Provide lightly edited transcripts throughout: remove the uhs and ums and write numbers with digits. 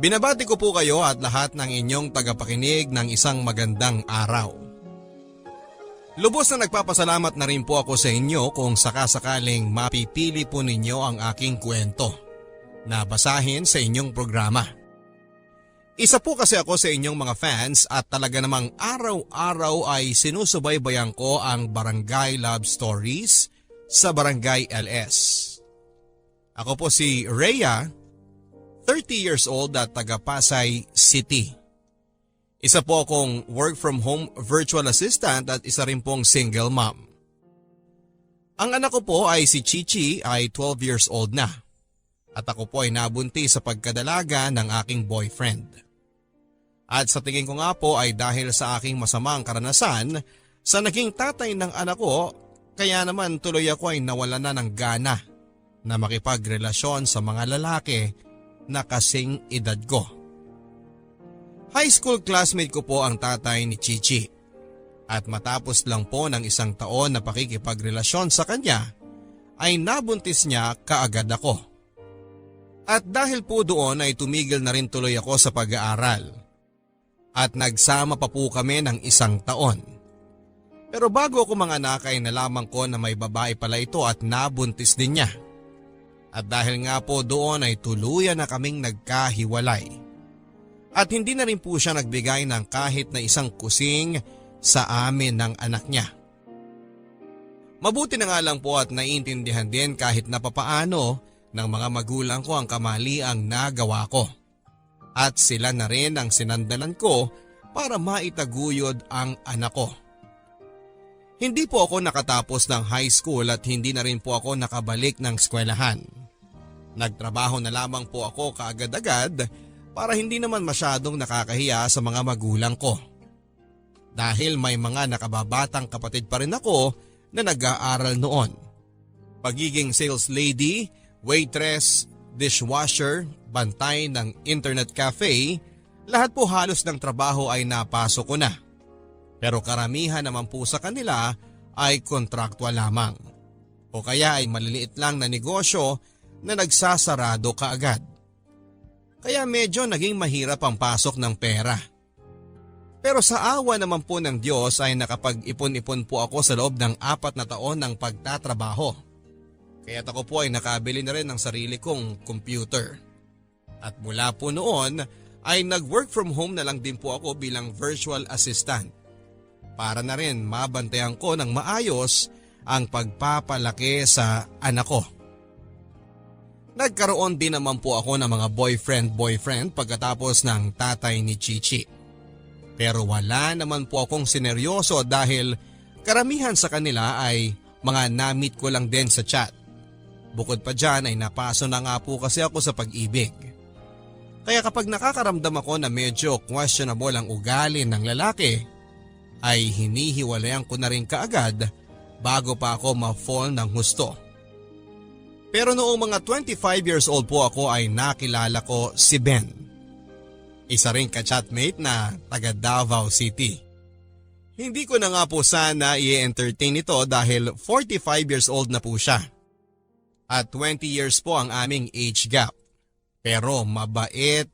Binabati ko po kayo at lahat ng inyong tagapakinig ng isang magandang araw. Lubos na nagpapasalamat na rin po ako sa inyo kung sakasakaling mapipili po ninyo ang aking kwento na basahin sa inyong programa. Isa po kasi ako sa inyong mga fans at talaga namang araw-araw ay sinusubaybayan ko ang Barangay Love Stories sa Barangay LS. Ako po si Rhea, 30 years old at taga Pasay City. Isa po akong work from home virtual assistant at isa rin pong single mom. Ang anak ko po ay si Chichi ay 12 years old na at ako po ay nabuntis sa pagkadalaga ng aking boyfriend. At sa tingin ko nga po ay dahil sa aking masamang karanasan sa naging tatay ng anak ko, kaya naman tuloy ako ay nawala na ng gana na makipagrelasyon sa mga lalaki na kasing edad ko. High school classmate ko po ang tatay ni Chichi at matapos lang po ng isang taon na pakikipagrelasyon sa kanya ay nabuntis niya kaagad ako. At dahil po doon ay tumigil na rin tuloy ako sa pag-aaral at nagsama pa po kami ng isang taon. Pero bago ako manganak ay nalaman ko na may babae pala ito at nabuntis din niya. At dahil nga po doon ay tuluyan na kaming nagkahiwalay. At hindi na rin po siya nagbigay ng kahit na isang kusing sa amin ng anak niya. Mabuti na nga lang po at naiintindihan din kahit napapaano ng mga magulang ko ang kamaliang nagawa ko. At sila na rin ang sinandalan ko para maitaguyod ang anak ko. Hindi po ako nakatapos ng high school at hindi na rin po ako nakabalik ng eskwelahan. Nagtrabaho na lamang po ako kaagad-agad para hindi naman masyadong nakakahiya sa mga magulang ko. Dahil may mga nakababatang kapatid pa rin ako na nag-aaral noon. Pagiging sales lady, waitress, dishwasher, bantay ng internet cafe, lahat po halos ng trabaho ay napasok ko na. Pero karamihan naman po sa kanila ay kontraktual lamang. O kaya ay maliliit lang na negosyo na nagsasarado kaagad. Kaya medyo naging mahirap ang pasok ng pera. Pero sa awa naman po ng Diyos ay nakapag-ipon-ipon po ako sa loob ng 4 na taon ng pagtatrabaho. Kaya't ako po ay nakabili na rin ng sarili kong computer. At mula po noon ay nag-work from home na lang din po ako bilang virtual assistant. Para na rin mabantayan ko ng maayos ang pagpapalaki sa anak ko. Nagkaroon din naman po ako ng mga boyfriend pagkatapos ng tatay ni Chichi. Pero wala naman po akong sineryoso dahil karamihan sa kanila ay mga na-meet ko lang din sa chat. Bukod pa dyan ay napaso na nga po kasi ako sa pag-ibig. Kaya kapag nakakaramdam ako na medyo questionable ang ugali ng lalaki, ay hinihiwalayan ko na rin kaagad bago pa ako ma-fall ng husto. Pero noong mga 25 years old po ako ay nakilala ko si Ben. Isa ring ka-chatmate na taga Davao City. Hindi ko na nga po sana i-entertain ito dahil 45 years old na po siya. At 20 years po ang aming age gap. Pero mabait,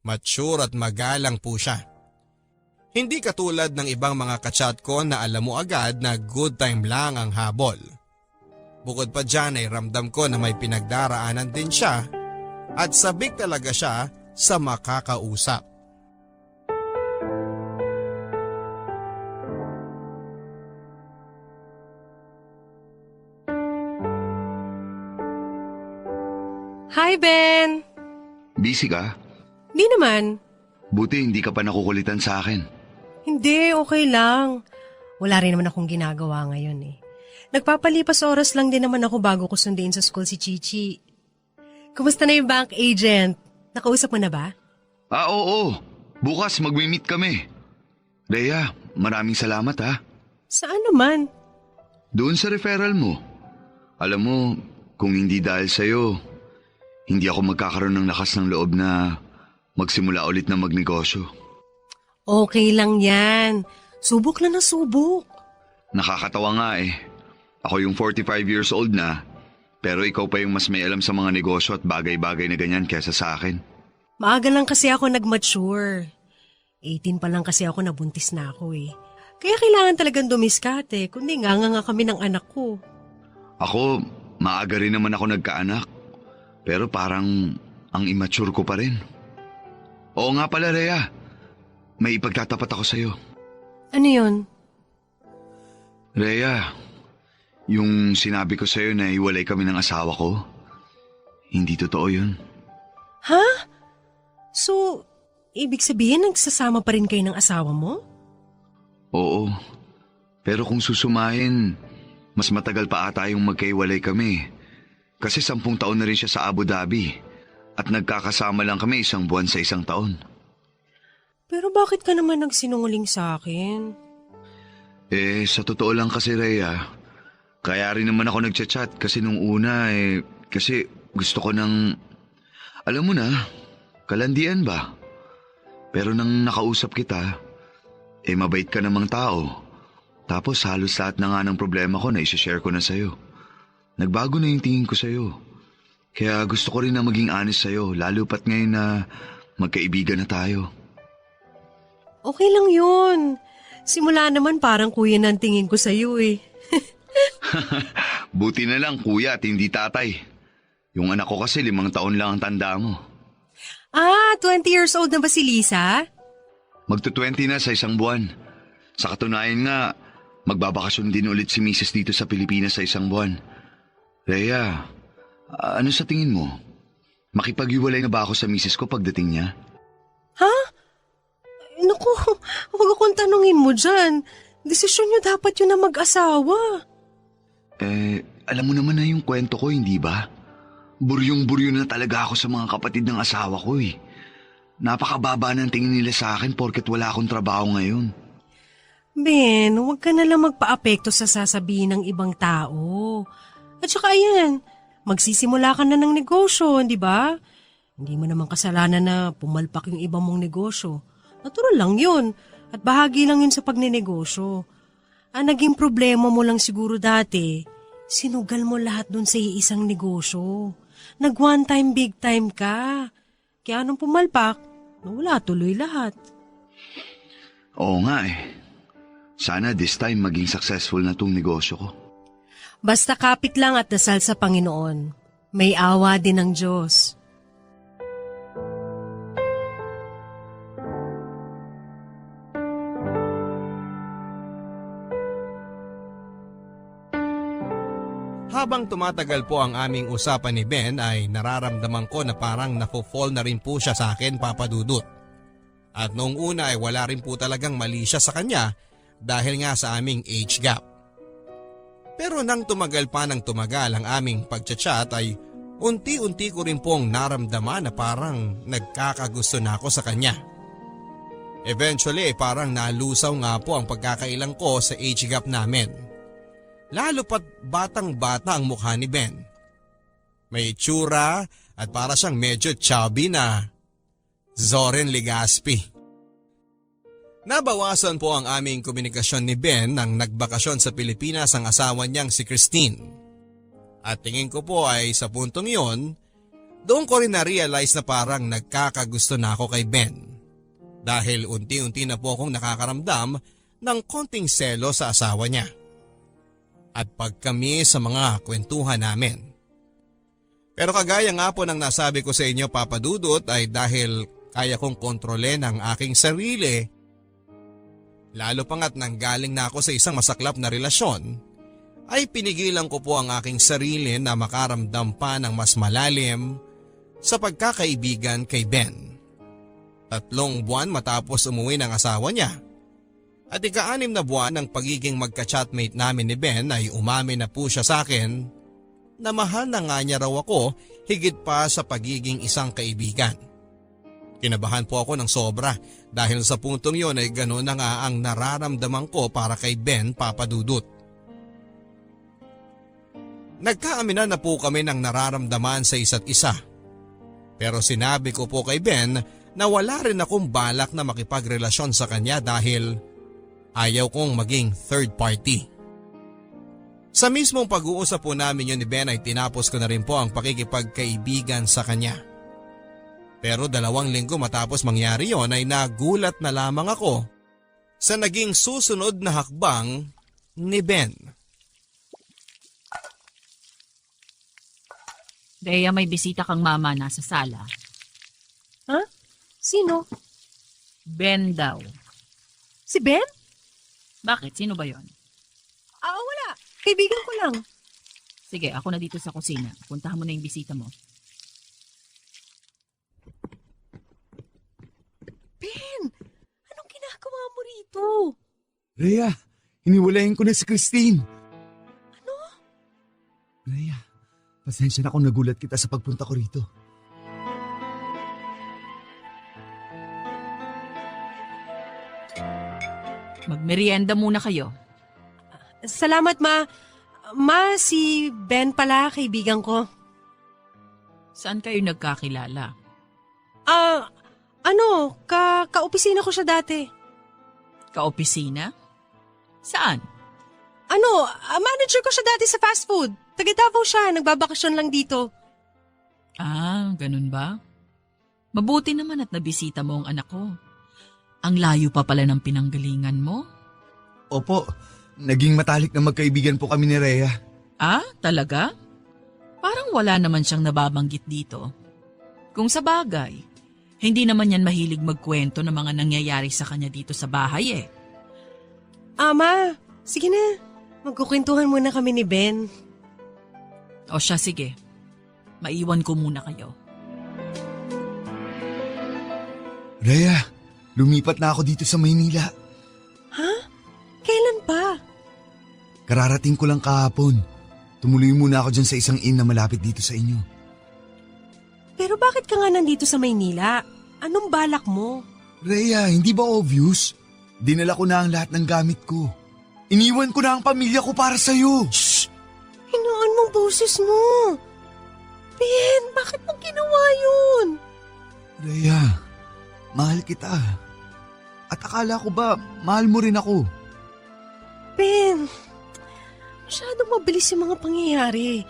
mature at magalang po siya. Hindi katulad ng ibang mga ka-chat ko na alam mo agad na good time lang ang habol. Bukod pa dyan ay ramdam ko na may pinagdaraanan din siya at sabik talaga siya sa makakausap. Hi, Ben! Busy ka? Di naman. Buti hindi ka pa nakukulitan sa akin. Hindi, okay lang. Wala rin naman akong ginagawa ngayon eh. Nagpapalipas oras lang din naman ako bago ko sundin sa school si Chichi. Kumusta na yung bank agent? Nakausap mo na ba? Oo. Bukas magmi-meet kami. Rhea, maraming salamat ha. Saan naman? Doon sa referral mo. Alam mo, kung hindi dahil sa'yo, hindi ako magkakaroon ng lakas ng loob na magsimula ulit na magnegosyo. Okay lang yan. Subok lang na subok. Nakakatawa nga eh. Ako yung 45 years old na, pero ikaw pa yung mas may alam sa mga negosyo at bagay-bagay na ganyan kesa sa akin. Maaga lang kasi ako nag-mature. 18 pa lang kasi ako nabuntis na ako eh. Kaya kailangan talagang dumiskate, kundi nga kami ng anak ko. Ako, maaga rin naman ako nagkaanak. Pero parang ang immature ko pa rin. Oo nga pala, Rhea. May ipagtatapat ako sa'yo. Ano yun? Rhea, yung sinabi ko sa'yo na iwalay kami ng asawa ko, hindi totoo yun. Ha? So, ibig sabihin nagsasama pa rin kayo ng asawa mo? Oo. Pero kung susumahin, mas matagal pa ata yung magkaiwalay kami. Kasi 10 taon na rin siya sa Abu Dhabi. At nagkakasama lang kami 1 buwan sa 1 taon. Pero bakit ka naman nagsinungaling sa akin? Sa totoo lang kasi, Rhea, kaya rin naman ako nagchat-chat kasi nung una kasi gusto ko ng, alam mo na, kalandian ba? Pero nang nakausap kita, mabait ka namang tao. Tapos halos lahat na nga ng problema ko na isashare ko na sa'yo. Nagbago na yung tingin ko sa'yo. Kaya gusto ko rin na maging honest sa'yo, lalo pat ngayon na magkaibigan na tayo. Okay lang yun. Simula naman parang kuya na ang tingin ko sa'yo eh. Buti na lang kuya at hindi tatay. Yung anak ko kasi 5 taon lang ang tanda mo. 20 years old na ba si Lisa? Magto-20 na sa 1 buwan. Sa katunayan nga, magbabakasyon din ulit si Mrs. dito sa Pilipinas sa 1 buwan. Rhea, ano sa tingin mo? Makipag-iwalay na ba ako sa Mrs. ko pagdating niya? Ha? Naku, huwag akong tanungin mo dyan. Desisyon niyo dapat yun na mag-asawa. Alam mo naman na yung kwento ko, hindi ba? Buryong-buryo na talaga ako sa mga kapatid ng asawa ko eh. Napakababa ng tingin nila sa akin porket wala akong trabaho ngayon. Ben, huwag ka na lang magpa-apekto sa sasabihin ng ibang tao. At saka ayan, magsisimula ka na ng negosyo, di ba? Hindi mo naman kasalanan na pumalpak yung ibang mong negosyo. Natural lang yun. At bahagi lang yun sa pagnenegosyo. Ang naging problema mo lang siguro dati, sinugal mo lahat dun sa iisang negosyo. Nag one time big time ka. Kaya nung pumalpak, wala tuloy lahat. Oo nga eh. Sana this time maging successful na tong negosyo ko. Basta kapit lang at dasal sa Panginoon. May awa din ng Diyos. Habang tumatagal po ang aming usapan ni Ben ay nararamdaman ko na parang nafo-fall na rin po siya sa akin, Papa Dudut. At noong una ay wala rin po talagang mali siya sa kanya dahil nga sa aming age gap. Pero nang tumagal pa ng tumagal ang aming pagchat-chat ay unti-unti ko rin pong naramdaman na parang nagkakagusto na ako sa kanya. Eventually parang nalusaw nga po ang pagkakailang ko sa age gap namin. Lalo pat batang-bata ang mukha ni Ben. May itsura at para siyang medyo chubby na Zoren Legaspi. Nabawasan po ang aming komunikasyon ni Ben nang nagbakasyon sa Pilipinas ang asawa niyang si Christine. At tingin ko po ay sa puntong yon, doon ko rin na-realize na parang nagkakagusto na ako kay Ben. Dahil unti-unti na po akong nakakaramdam ng konting selo sa asawa niya. At pagkami sa mga kwentuhan namin. Pero kagaya nga po ng nasabi ko sa inyo, Papa Dudut, ay dahil kaya kong kontrolen ang aking sarili, lalo pa nga't nanggaling na ako sa isang masaklap na relasyon, ay pinigilan ko po ang aking sarili na makaramdam pa ng mas malalim sa pagkakaibigan kay Ben. 3 buwan matapos umuwi ng asawa niya. At 6 na buwan ng pagiging magka-chatmate namin ni Ben ay umamin na po siya sa akin na mahal na nga niya raw ako higit pa sa pagiging isang kaibigan. Kinabahan po ako ng sobra dahil sa puntong yon ay gano'n na nga ang nararamdaman ko para kay Ben, Papa Dudut. Nagkaaminan na po kami ng nararamdaman sa isa't isa. Pero sinabi ko po kay Ben na wala rin akong balak na makipagrelasyon sa kanya dahil ayaw kong maging third party. Sa mismong pag-uusap po namin yun ni Ben ay tinapos ko na rin po ang pakikipagkaibigan sa kanya. Pero 2 linggo matapos mangyari yon ay nagulat na lamang ako sa naging susunod na hakbang ni Ben. Rhea, may bisita kang mama nasa sala. Ha? Sino? Ben daw. Si Ben? Bakit? Sino ba yon? Wala. Kaibigan ko lang. Sige, ako na dito sa kusina. Puntahan mo na yung bisita mo. Ben, anong ginagawa mo rito? Rhea, hiniwalayin ko na si Christine. Ano? Rhea, pasensya na kung nagulat kita sa pagpunta ko rito. Magmerienda muna kayo. Salamat, Ma. Ma, si Ben pala, kaibigan ko. Saan kayo nagkakilala? Ka-opisina ko siya dati. Kaopisina? Saan? Manager ko siya dati sa fast food. Taga Davao siya, nagbabakasyon lang dito. Ah, ganun ba? Mabuti naman at nabisita mo ang anak ko. Ang layo pa pala ng pinanggalingan mo. Opo, naging matalik na magkaibigan po kami ni Rhea. Ah, talaga? Parang wala naman siyang nababanggit dito. Kung sa bagay, hindi naman yan mahilig magkwento ng mga nangyayari sa kanya dito sa bahay eh. Ma, sige na. Magkukwentuhan muna kami ni Ben. O siya, sige. Maiwan ko muna kayo. Rhea, lumipat na ako dito sa Maynila. Ha? Kailan pa? Kararating ko lang kahapon. Tumuloy muna ako dyan sa isang inn na malapit dito sa inyo. Pero bakit ka nga nandito sa Maynila? Anong balak mo? Rhea, hindi ba obvious? Dinala ko na ang lahat ng gamit ko. Iniwan ko na ang pamilya ko para sa'yo. Shh! Hinaan mong boses mo. Ben, bakit mo ginawa yun? Rhea, mahal kita. At akala ko ba, mahal mo rin ako? Ben, masyadong mabilis yung mga pangyayari.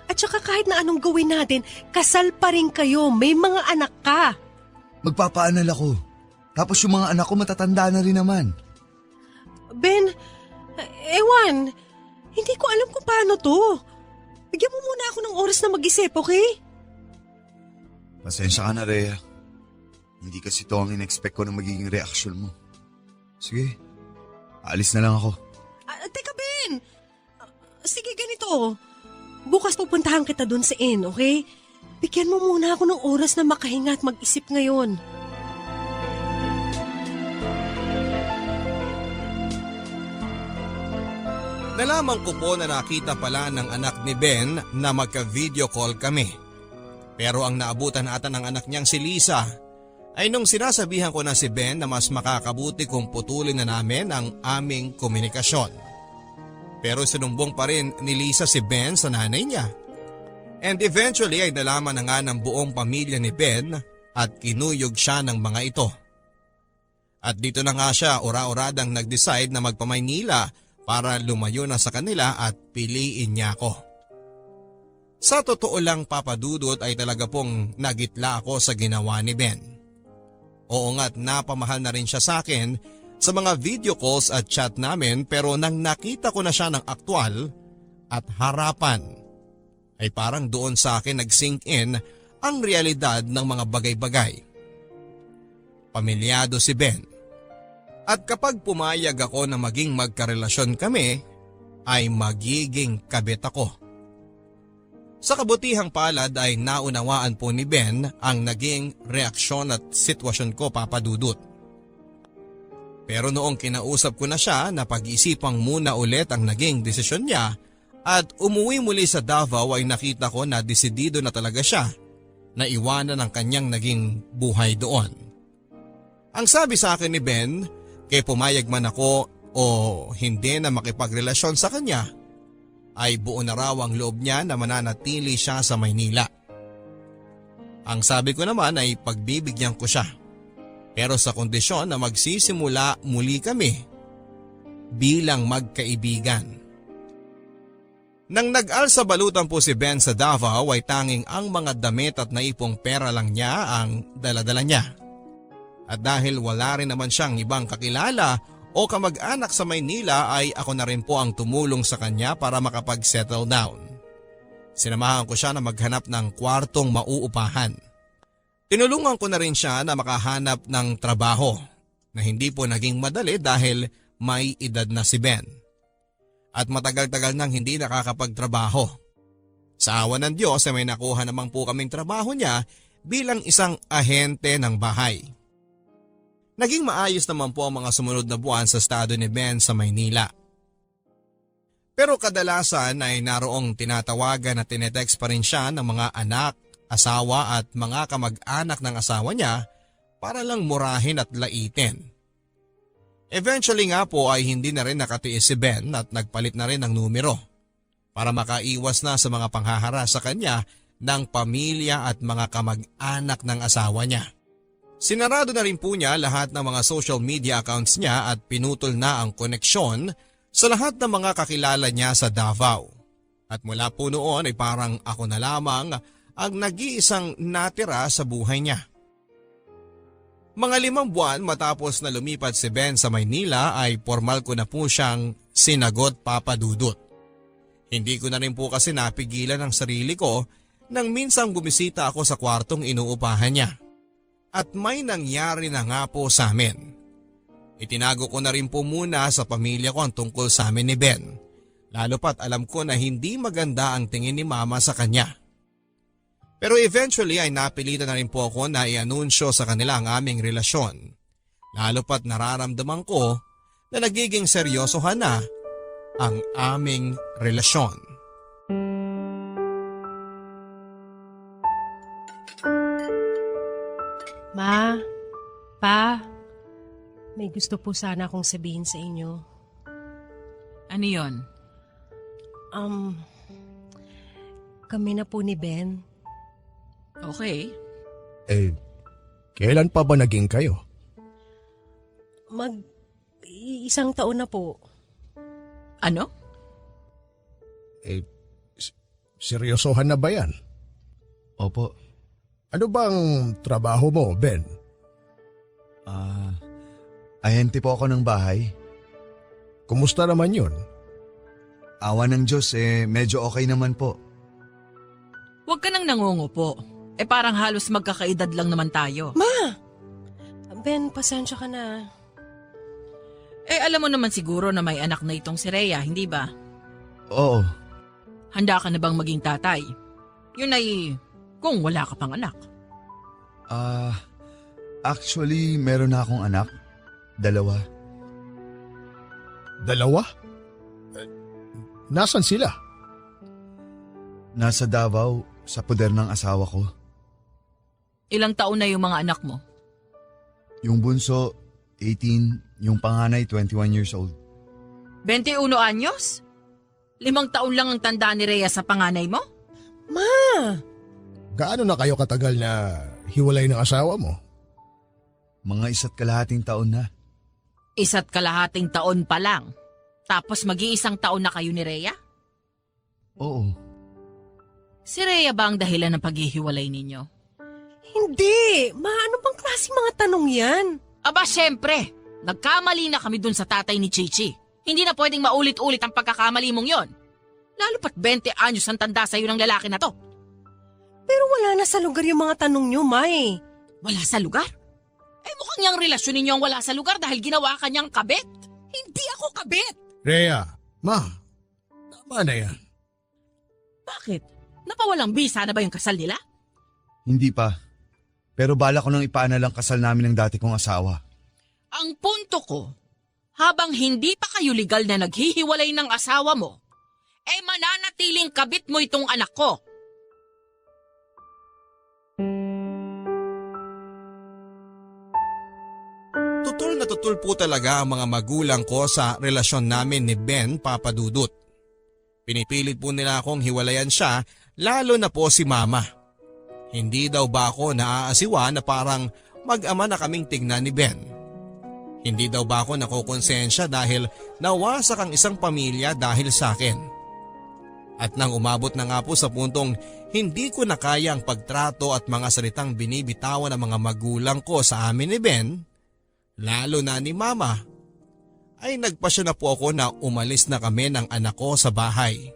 At saka kahit na anong gawin natin, kasal pa rin kayo, may mga anak ka. Magpapaanal ako. Tapos yung mga anak ko matatanda na rin naman. Ben, ewan, hindi ko alam kung paano to. Bigyan mo muna ako ng oras na mag-isip, okay? Pasensya ka na, Rhea. Hindi kasi ito ang in-expect ko na magiging reaksyon mo. Sige, aalis na lang ako. Teka, Ben! Sige, ganito. Bukas pupuntahan kita dun sa inn, okay? Bigyan mo muna ako ng oras na makahinga at mag-isip ngayon. Nalaman ko po na nakita pala ng anak ni Ben na magka-video call kami. Pero ang naabutan ata ng anak niyang si Lisa ay nung sinasabihan ko na si Ben na mas makakabuti kung putulin na namin ang aming komunikasyon. Pero sinumbong pa rin ni Lisa si Ben sa nanay niya. And eventually ay nalaman na nga ng buong pamilya ni Ben at kinuyog siya ng mga ito. At dito na nga siya ora-oradang nag-decide na magpa-Maynila para lumayo na sa kanila at piliin niya ako. Sa totoo lang, Papa Dudut, ay talaga pong nagitla ako sa ginawa ni Ben. Oo nga't napamahal na rin siya sa akin sa mga video calls at chat namin, pero nang nakita ko na siya ng aktwal at harapan ay parang doon sa akin nag-sink in ang realidad ng mga bagay-bagay. Pamilyado si Ben. At kapag pumayag ako na maging magkarelasyon kami, ay magiging kabit ako. Sa kabutihang palad ay naunawaan po ni Ben ang naging reaksyon at sitwasyon ko, Papa Dudut. Pero noong kinausap ko na siya na pag-isipang muna ulit ang naging desisyon niya at umuwi muli sa Davao, ay nakita ko na desidido na talaga siya na iwanan ang kanyang naging buhay doon. Ang sabi sa akin ni Ben, kaya pumayag man ako o hindi na makipagrelasyon sa kanya, ay buo na raw ang loob niya na mananatili siya sa Maynila. Ang sabi ko naman ay pagbibigyan ko siya, pero sa kondisyon na magsisimula muli kami bilang magkaibigan. Nang nag-alsa balutan po si Ben sa Davao ay tanging ang mga damit at naipong pera lang niya ang daladala niya. At dahil wala rin naman siyang ibang kakilala o kamag-anak sa Maynila ay ako na rin po ang tumulong sa kanya para makapag-settle down. Sinamahan ko siya na maghanap ng kwartong mauupahan. Tinulungan ko na rin siya na makahanap ng trabaho na hindi po naging madali dahil may edad na si Ben. At matagal-tagal nang hindi nakakapagtrabaho. Sa awa ng Diyos ay may nakuha naman po kaming trabaho niya bilang isang ahente ng bahay. Naging maayos naman po ang mga sumunod na buwan sa estado ni Ben sa Maynila. Pero kadalasan ay naroong tinatawagan at tinetext pa rin siya ng mga anak, asawa at mga kamag-anak ng asawa niya para lang murahin at laitin. Eventually nga po ay hindi na rin nakatiis si Ben at nagpalit na rin ng numero para makaiwas na sa mga panghahara sa kanya ng pamilya at mga kamag-anak ng asawa niya. Sinarado na rin po niya lahat ng mga social media accounts niya at pinutol na ang koneksyon sa lahat ng mga kakilala niya sa Davao. At mula po noon ay parang ako na lamang ang nag-iisang natira sa buhay niya. Mga 5 buwan matapos na lumipat si Ben sa Maynila ay formal ko na po siyang sinagot, Papa Dudut. Hindi ko na rin po kasi napigilan ang sarili ko nang minsang bumisita ako sa kwartong inuupahan niya. At may nangyari na nga po sa amin. Itinago ko na rin po muna sa pamilya ko ang tungkol sa amin ni Ben. Lalo pat alam ko na hindi maganda ang tingin ni Mama sa kanya. Pero eventually ay napilitan na rin po ako na i-anunsyo sa kanila ang aming relasyon. Lalo pat nararamdaman ko na nagiging seryosohan na ang aming relasyon. Ma, Pa, may gusto po sana akong sabihin sa inyo. Ano yon? Kami na po ni Ben. Okay. Kailan pa ba naging kayo? Isang taon na po. Ano? Seryosohan na ba yan? Opo. Ano bang trabaho mo, Ben? Ahente po ako ng bahay. Kumusta naman yun? Awa ng Diyos medyo okay naman po. Huwag ka nang nangungupo. Parang halos magkakaedad lang naman tayo. Ben, pasensya ka na. Alam mo naman siguro na may anak na itong si Rhea, hindi ba? Oo. Handa ka na bang maging tatay? Yun ay kung wala ka pang anak. Actually, meron na akong anak. 2. 2? Nasaan sila? Nasa Davao, sa puder ng asawa ko. Ilang taon na yung mga anak mo? Yung bunso, 18. Yung panganay, 21 years old. 21 anyos? 5 taon lang ang tanda ni Rhea sa panganay mo? Gaano na kayo katagal na hiwalay ng asawa mo? Mga 1.5 taon na. 1.5 taon pa lang. Tapos mag-iisang taon na kayo ni Rhea? Oo. Si Rhea ba ang dahilan ng paghihiwalay ninyo? Hindi! Ano bang klase mga tanong yan? Aba, syempre! Nagkamali na kami dun sa tatay ni Chichi. Hindi na pwedeng maulit-ulit ang pagkakamali mong yon. Lalo pat 20 anyos ang tanda sa'yo ng lalaki na to. Pero wala na sa lugar yung mga tanong nyo, May. Wala sa lugar? Mukhang yung relasyon ninyo ang wala sa lugar dahil ginawa ka niyang kabit. Hindi ako kabit! Rhea, Ma, tama na yan. Bakit? Napawalang bisa na ba yung kasal nila? Hindi pa. Pero bala ko nang ipaana lang kasal namin ng dati kong asawa. Ang punto ko, habang hindi pa kayo legal na naghihiwalay ng asawa mo, mananatiling kabit mo itong anak ko. Tutol na tutol po talaga ang mga magulang ko sa relasyon namin ni Ben, Papa Dudut. Pinipilit po nila akong hiwalayan siya, lalo na po si Mama. Hindi daw ba ako naaasiwa na parang mag-ama na kaming tignan ni Ben? Hindi daw ba ako nakukonsensya dahil nawasak ang isang pamilya dahil sa akin? At nang umabot na nga po sa puntong hindi ko na kaya ang pagtrato at mga salitang binibitawan ng mga magulang ko sa amin ni Ben, lalo na ni Mama, ay nagpasya na po ako na umalis na kami ng anak ko sa bahay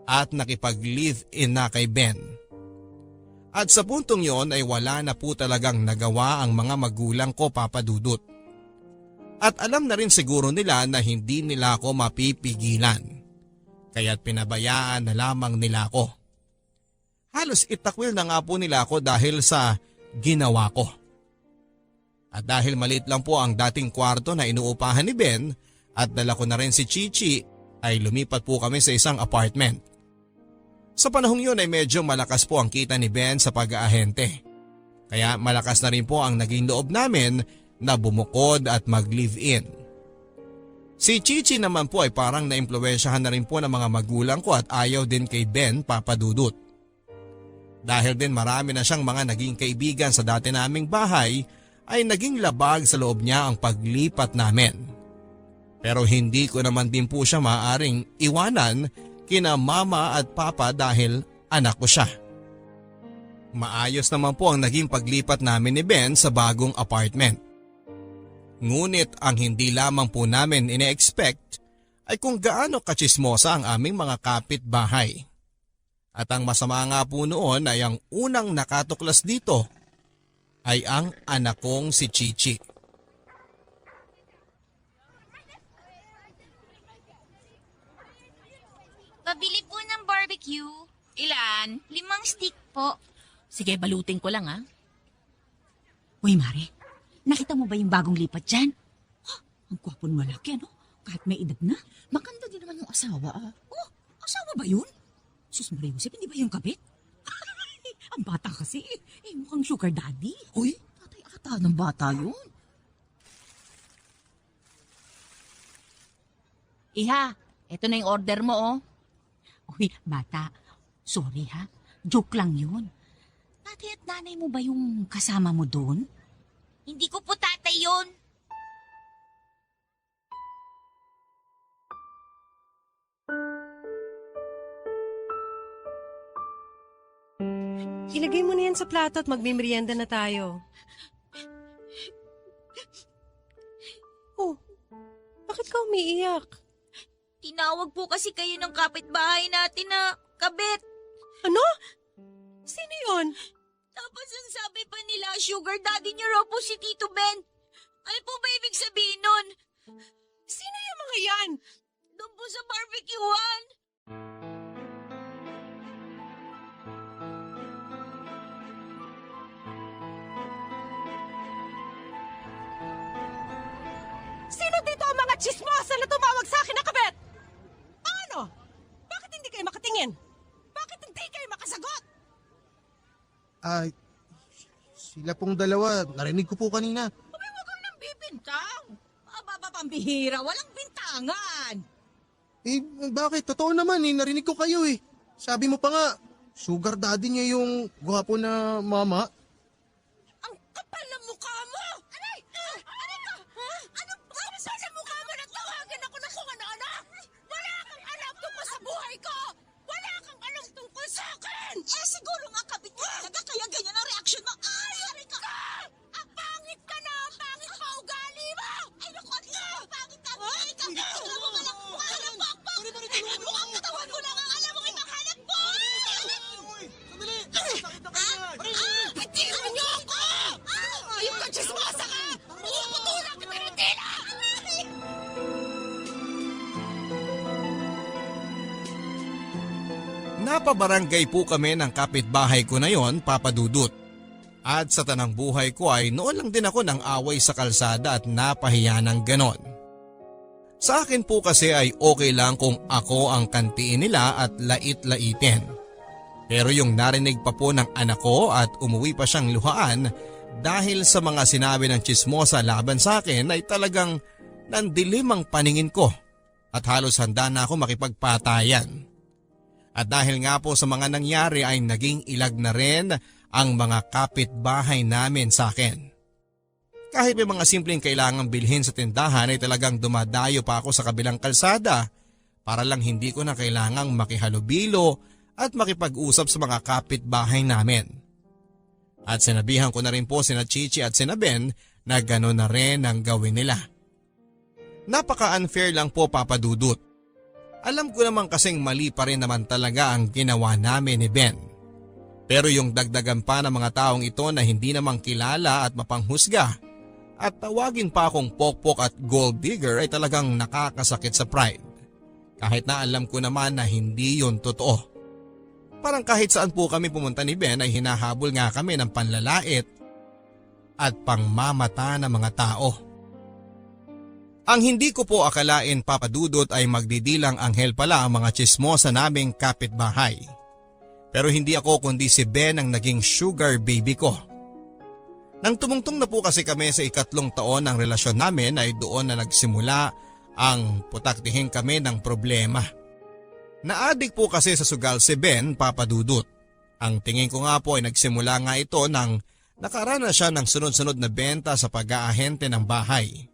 at nakipag-live-in na kay Ben. At sa puntong yon ay wala na po talagang nagawa ang mga magulang ko, Papa Dudut. At alam na rin siguro nila na hindi nila ako mapipigilan. Kaya't pinabayaan na lamang nila ako. Halos itakwil na nga po nila ako dahil sa ginawa ko. At dahil maliit lang po ang dating kwarto na inuupahan ni Ben at dala ko na rin si Chichi, ay lumipat po kami sa isang apartment. Sa panahong yun ay medyo malakas po ang kita ni Ben sa pag-aahente. Kaya malakas na rin po ang naging loob namin na bumukod at mag-live-in. Si Chichi naman po ay parang naimpluwensyahan na rin po ng mga magulang ko at ayaw din kay Ben, Papa Dudut. Dahil din marami na siyang mga naging kaibigan sa dati naming bahay, ay naging labag sa loob niya ang paglipat namin. Pero hindi ko naman din po siya maaaring iwanan kina Mama at Papa dahil anak ko siya. Maayos naman po ang naging paglipat namin ni Ben sa bagong apartment. Ngunit ang hindi lamang po namin ine-expect ay kung gaano katsismosa ang aming mga kapitbahay. At ang masama nga po noon ay ang unang nakatuklas dito ay ang anak kong si Chichi. Pabili po ng barbecue. Ilan? 5 stick po. Sige, balutin ko lang Uy, Mare, nakita mo ba yung bagong lipat dyan? Ang gwapo ng lalaki, ano? Kahit may edad na. Maganda din naman yung asawa Oh, asawa ba yun? Sus Maria Josep, hindi ba yung kabit? Ang bata kasi, mukhang sugar daddy. Uy, tatay ata ng bata yun. Iha, eto na yung order mo, Uy, bata, sorry ha, joke lang yun. Tatay at nanay mo ba yung kasama mo doon? Hindi ko po tatay yun. Ilagay mo na yan sa plato at magmimerienda na tayo. Oh, bakit ka umiiyak? Tinawag po kasi kayo ng kapitbahay natin na kabit. Ano? Sino yun? Tapos ang sabi pa nila, sugar daddy niyo raw po si Tito Ben. Ano po ba ibig sabihin nun? Sino yung mga yan? Doon po sa barbecuehan. Sino dito ang mga chismosa na tumawag sa akin na kabet? Ano? Bakit hindi kayo makatingin? Bakit hindi kayo makasagot? Ay, sila pong dalawa. Narinig ko po kanina. Huwag kang nang bibintang. Pambihira, walang bintangan. Eh, bakit? Totoo naman eh. Narinig ko kayo eh. Sabi mo pa nga, sugar daddy niya yung gwapo na mama. Ang kapal ng mukha mo! Aray! Aray ka! Ano ba sa mukha mo na tawagan ako na kung ano-ano? Wala kang alam tungkol sa buhay ko! Wala kang alam tungkol sa akin! Siguro nga kabit ka talaga kaya ganyan ang reaksyon mo. Ay, aray ka! Pangit ka na! Pangit pa ugali mo! Ay, naku, pangit ka! Ay, ka! Alam mo malang mukha ng bakbak! Mukhang katawan ko lang ang alam mong ipahanap mo! Bitiwan niyo ako! Yung kachismosa ka! Puputulan kita ng tila! Napabarangay po kami ng kapitbahay ko na yon, Papa Dudut. At sa tanang buhay ko ay noon lang din ako ng away sa kalsada at napahiya ng ganon. Sa akin po kasi ay okay lang kung ako ang kantiin nila at lait-laitin. Pero yung narinig pa po ng anak ko at umuwi pa siyang luhaan dahil sa mga sinabi ng chismosa laban sa akin ay talagang nandilim ang paningin ko at halos handa na ako makipagpatayan. At dahil nga po sa mga nangyari ay naging ilag na rin ang mga kapitbahay namin sa akin. Kahit may mga simpleng kailangang bilhin sa tindahan ay talagang dumadayo pa ako sa kabilang kalsada para lang hindi ko na kailangang makihalubilo at makipag-usap sa mga kapitbahay namin. At sinabihan ko na rin po sina Chichi at sina Ben na gano'n na rin ang gawin nila. Napaka-unfair lang po, Papa Dudut. Alam ko naman kasing mali pa rin naman talaga ang ginawa namin ni Ben. Pero yung dagdagan pa ng mga taong ito na hindi namang kilala at mapanghusga at tawagin pa akong pokpok at gold digger ay talagang nakakasakit sa pride. Kahit na alam ko naman na hindi yun totoo. Parang kahit saan po kami pumunta ni Ben ay hinahabol nga kami ng panlalait at pangmamata ng mga tao. Ang hindi ko po akalain, Papa Dudut, ay magdidilang anghel pala ang mga tsismosa naming kapitbahay. Pero hindi ako kundi si Ben ang naging sugar baby ko. Nang tumungtong na po kasi kami sa 3 taon ng relasyon namin ay doon na nagsimula ang putaktihin kami ng problema. Naadik po kasi sa sugal si Ben, Papa Dudut. Ang tingin ko nga po ay nagsimula nga ito nang nakarana siya ng sunod-sunod na benta sa pag-aahente ng bahay.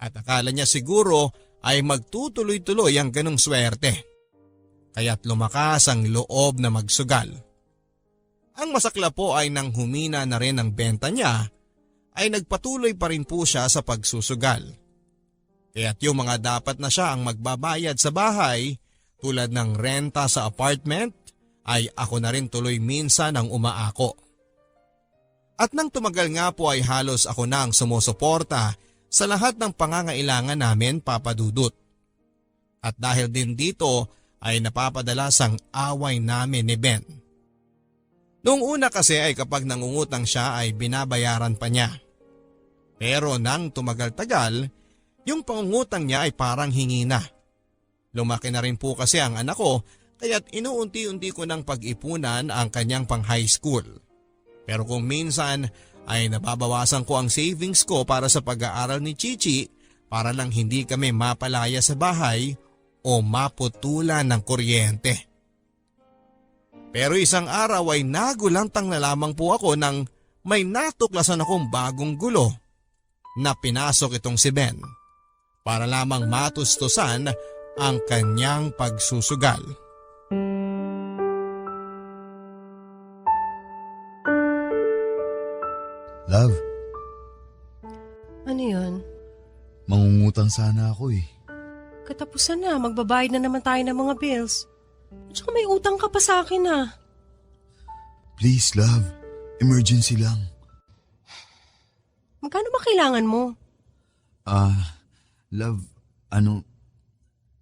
At akala niya siguro ay magtutuloy-tuloy ang ganong swerte. Kaya't lumakas ang loob na magsugal. Ang masakla po ay nang humina na rin ang benta niya, ay nagpatuloy pa rin po siya sa pagsusugal. Kaya't yung mga dapat na siya ang magbabayad sa bahay, tulad ng renta sa apartment, ay ako na rin tuloy minsan ang umaako. At nang tumagal nga po ay halos ako na ang sumusuporta sa lahat ng pangangailangan namin, Papa Dudut. At dahil din dito ay napapadalas ang away namin ni Ben. Noong una kasi ay kapag nangungutang siya ay binabayaran pa niya. Pero nang tumagal-tagal, yung pangungutang niya ay parang hingi na. Lumaki na rin po kasi ang anak ko kaya't inuunti-unti ko ng pag-ipunan ang kanyang pang high school. Pero kung minsan ay nababawasan ko ang savings ko para sa pag-aaral ni Chichi para lang hindi kami mapalaya sa bahay o maputulan ng kuryente. Pero isang araw ay nagulantang na lamang po ako nang may natuklasan akong bagong gulo na pinasok itong si Ben para lamang matustusan ang kanyang pagsusugal. Love, Ano yun? mangungutang sana ako eh. Katapusan na, magbabayad na naman tayo ng mga bills. At saka may utang ka pa sa akin ah. Please, love. Emergency lang. Magkano ba kailangan mo? Love,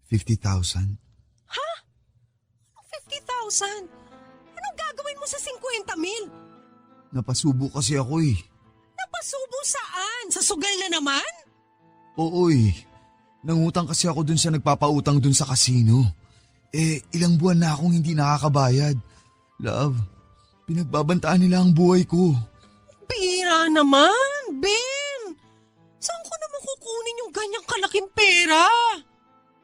50,000? Ha? 50,000? Anong gagawin mo sa 50,000? Napasubo kasi ako eh. Napasubo saan? Sa sugal na naman? Oo eh. Nangutang kasi ako dun sa nagpapautang dun sa kasino. Ilang buwan na akong hindi nakakabayad. Love, pinagbabantaan nila ang buhay ko. Pera naman, Ben! Saan ko naman kukunin yung ganyang kalaking pera?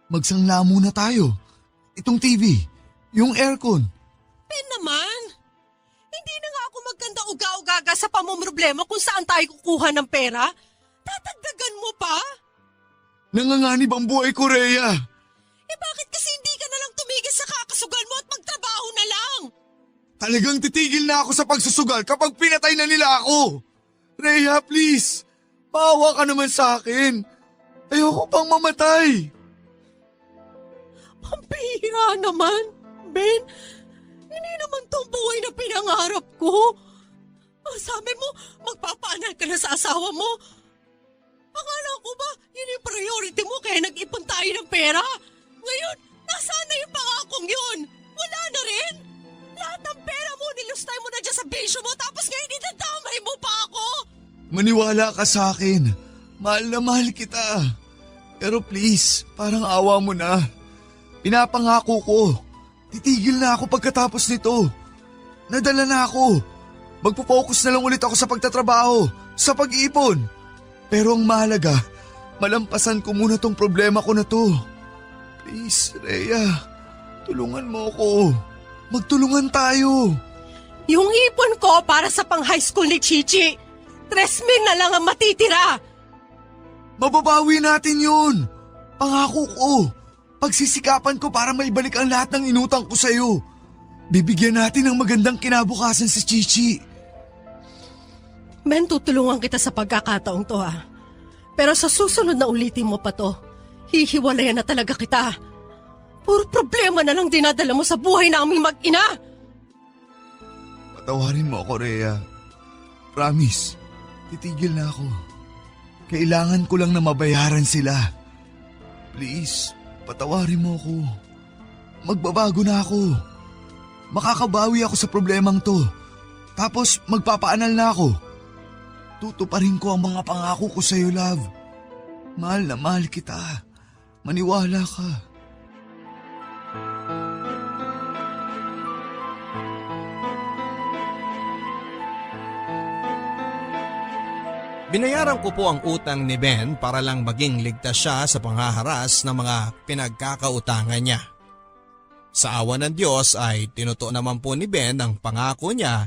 Magsangla muna tayo. Itong TV, yung aircon. Ben naman! Hindi na nga ako magkanda uga-ugaga sa pamumroblema kung saan tayo kukuha ng pera. Tatagdagan mo pa? Nanganganib ang buhay ko, Rhea. Bakit kasi hindi ka na lang tumigil sa kakasugal mo at magtrabaho na lang? Talagang titigil na ako sa pagsusugal kapag pinatay na nila ako. Rhea, please. Maawa ka naman sa akin. Ayoko pang mamatay. Pampihira naman, Ben. Hindi naman tong buhay na pinangarap ko. Sabi mo, magpapaanak ka na sa asawa mo. Akala ko ba, yun yung priority mo kaya nag-ipon tayo ng pera? Ngayon, nasaan na yung pangakong yun? Wala na rin? Lahat ng pera mo, nilustay mo na dyan sa bisyo mo tapos ngayon itadamay mo pa ako? Maniwala ka sa akin. Mahal na mahal kita. Pero please, parang awa mo na. Pinapangako ko. Titigil na ako pagkatapos nito. Nadala na ako. Magpo-focus na lang ulit ako sa pagtatrabaho, sa pag-iipon. Pero ang mahalaga, malampasan ko muna tong problema ko na to. Please, Rhea, tulungan mo ako. Magtulungan tayo. Yung ipon ko para sa pang-high school ni Chichi, 3,000 na lang ang matitira. Mababawi natin yun. Pangako ko. Pagsisikapan ko para maibalik ang lahat ng inutang ko sa'yo. Bibigyan natin ng magandang kinabukasan si Chichi. Ben, tutulungan kita sa pagkakataong to ha. Pero sa susunod na ulitin mo pa to, hihiwalayan na talaga kita. Puro problema na lang dinadala mo sa buhay naming mag-ina. Patawarin mo ako, Rhea. Promise, titigil na ako. Kailangan ko lang na mabayaran sila. Please, patawarin mo ako. Magbabago na ako. Makakabawi ako sa problemang to. Tapos magpapaanal na ako. Tutuparin ko ang mga pangako ko sa'yo, love. Mahal na mahal kita. Maniwala ka. Binayaran ko po ang utang ni Ben para lang maging ligtas siya sa panghaharas ng mga pinagkakautangan niya. Sa awa ng Diyos ay tinuto naman po ni Ben ang pangako niya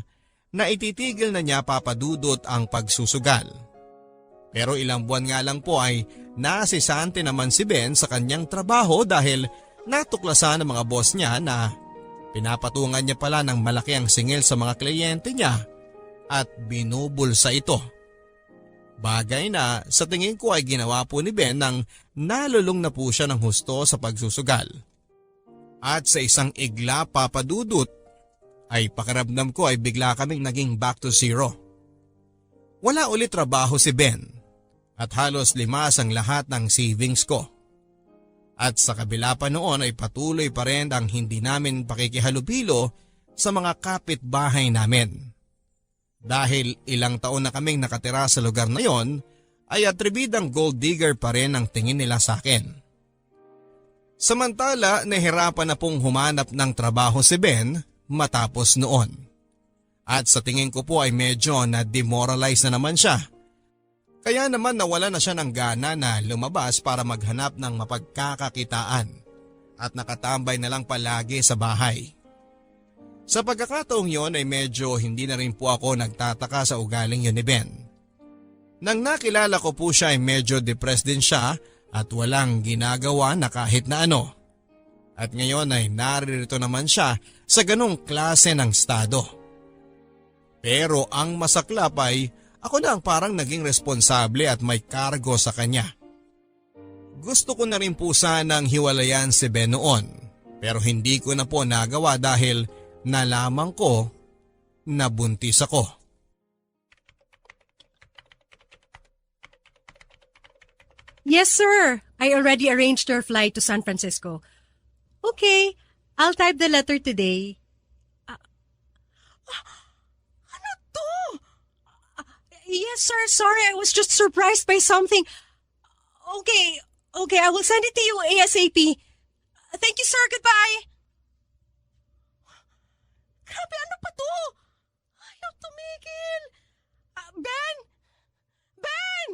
na ititigil na niya papadudot ang pagsusugal. Pero ilang buwan nga lang po ay naasisante naman si Ben sa kanyang trabaho dahil natuklasan ng mga boss niya na pinapatungan niya pala ng malaki ang singil sa mga kliyente niya at binubulsa ito. Bagay na sa tingin ko ay ginawa po ni Ben nang nalulong na po siya ng husto sa pagsusugal. At sa isang igla papadudot ay pakiramdam ko ay bigla kaming naging back to zero. Wala ulit trabaho si Ben at halos limas ang lahat ng savings ko. At sa kabila pa noon ay patuloy pa rin ang hindi namin pakikihalubilo sa mga kapitbahay namin. Dahil ilang taon na kaming nakatira sa lugar na yon, ay atribidang gold digger pa rin ang tingin nila sa akin. Samantala, nahirapan na pong humanap ng trabaho si Ben matapos noon. At sa tingin ko po ay medyo na-demoralize na naman siya. Kaya naman nawala na siya ng gana na lumabas para maghanap ng mapagkakakitaan at nakatambay na lang palagi sa bahay. Sa pagkakataong yon ay medyo hindi na rin po ako nagtataka sa ugaling yun ni Ben. Nang nakilala ko po siya ay medyo depressed din siya at walang ginagawa na kahit na ano. At ngayon ay naririto naman siya sa ganong klase ng estado. Pero ang masaklap ay ako na ang parang naging responsable at may kargo sa kanya. Gusto ko na rin po sanang hiwalayan si Ben noon pero hindi ko na po nagawa dahil nalaman ko na buntis ako. Yes, sir. I already arranged your flight to San Francisco. Okay, I'll type the letter today. Ano to? Yes, sir. Sorry, I was just surprised by something. Okay, I will send it to you ASAP. Thank you, sir. Goodbye. Grabe, ano pa to? Ayaw tumigil. Ben! Ben!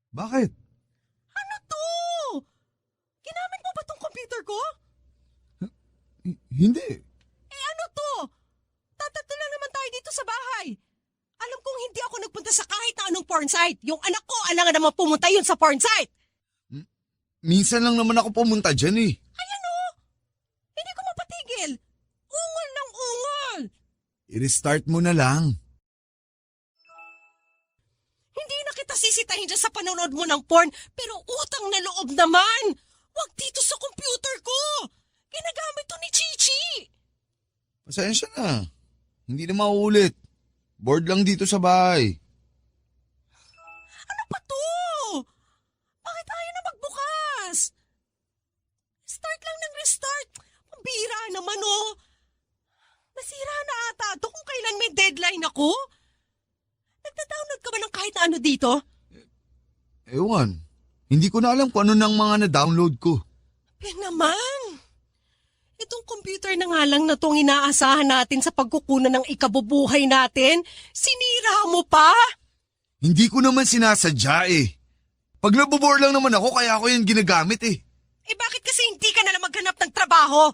Bakit? Ano to? Ginamit mo ba tong computer ko? Hindi. Ano to? Tatatlo lang naman tayo dito sa bahay. Alam kong hindi ako nagpunta sa kahit na anong porn site. Yung anak ko, alangan naman pumunta yun sa porn site. Minsan lang naman ako pumunta dyan eh. Ayan o. Hindi ko mapatigil. Ungol ng ungol. I-restart mo na lang. Hindi na kita sisitahin dyan sa panonood mo ng porn, pero utang na loob naman. Huwag dito sa computer ko. Ginagamit to ni Chichi. Pasensya na. Hindi na mauulit. Bored lang dito sa bahay. Ano pa to? Bakit ayaw na magbukas? Start lang ng restart. Pambira naman oh. Nasira na ata ito kung kailan may deadline ako. Nagda-download ka ba ng kahit ano dito? Ewan. Hindi ko na alam kung ano nang mga na-download ko. Ben naman. Itong computer na nga lang na itong inaasahan natin sa pagkukunan ng ikabubuhay natin, sinira mo pa? Hindi ko naman sinasadya eh. Pag nabobore lang naman ako kaya ako yan ginagamit eh. Eh bakit kasi hindi ka na lang maghanap ng trabaho?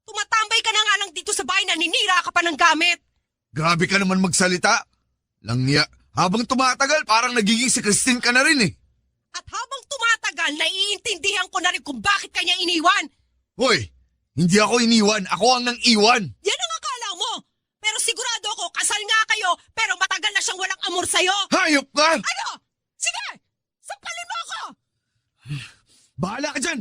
Tumatambay ka na nga lang dito sa bahay na ninira ka pa ng gamit. Grabe ka naman magsalita. Langya, habang tumatagal parang nagiging si Christine ka na rin eh. At habang tumatagal matagal, naiintindihan ko na rin kung bakit kanya iniwan. Hoy! Hindi ako iniwan. Ako ang nang iwan. Yan ang akala mo. Pero sigurado ako, kasal nga kayo, pero matagal na siyang walang amor sa'yo. Hayop ka! Ano? Sige! Sampalin mo ako! Bahala ka dyan!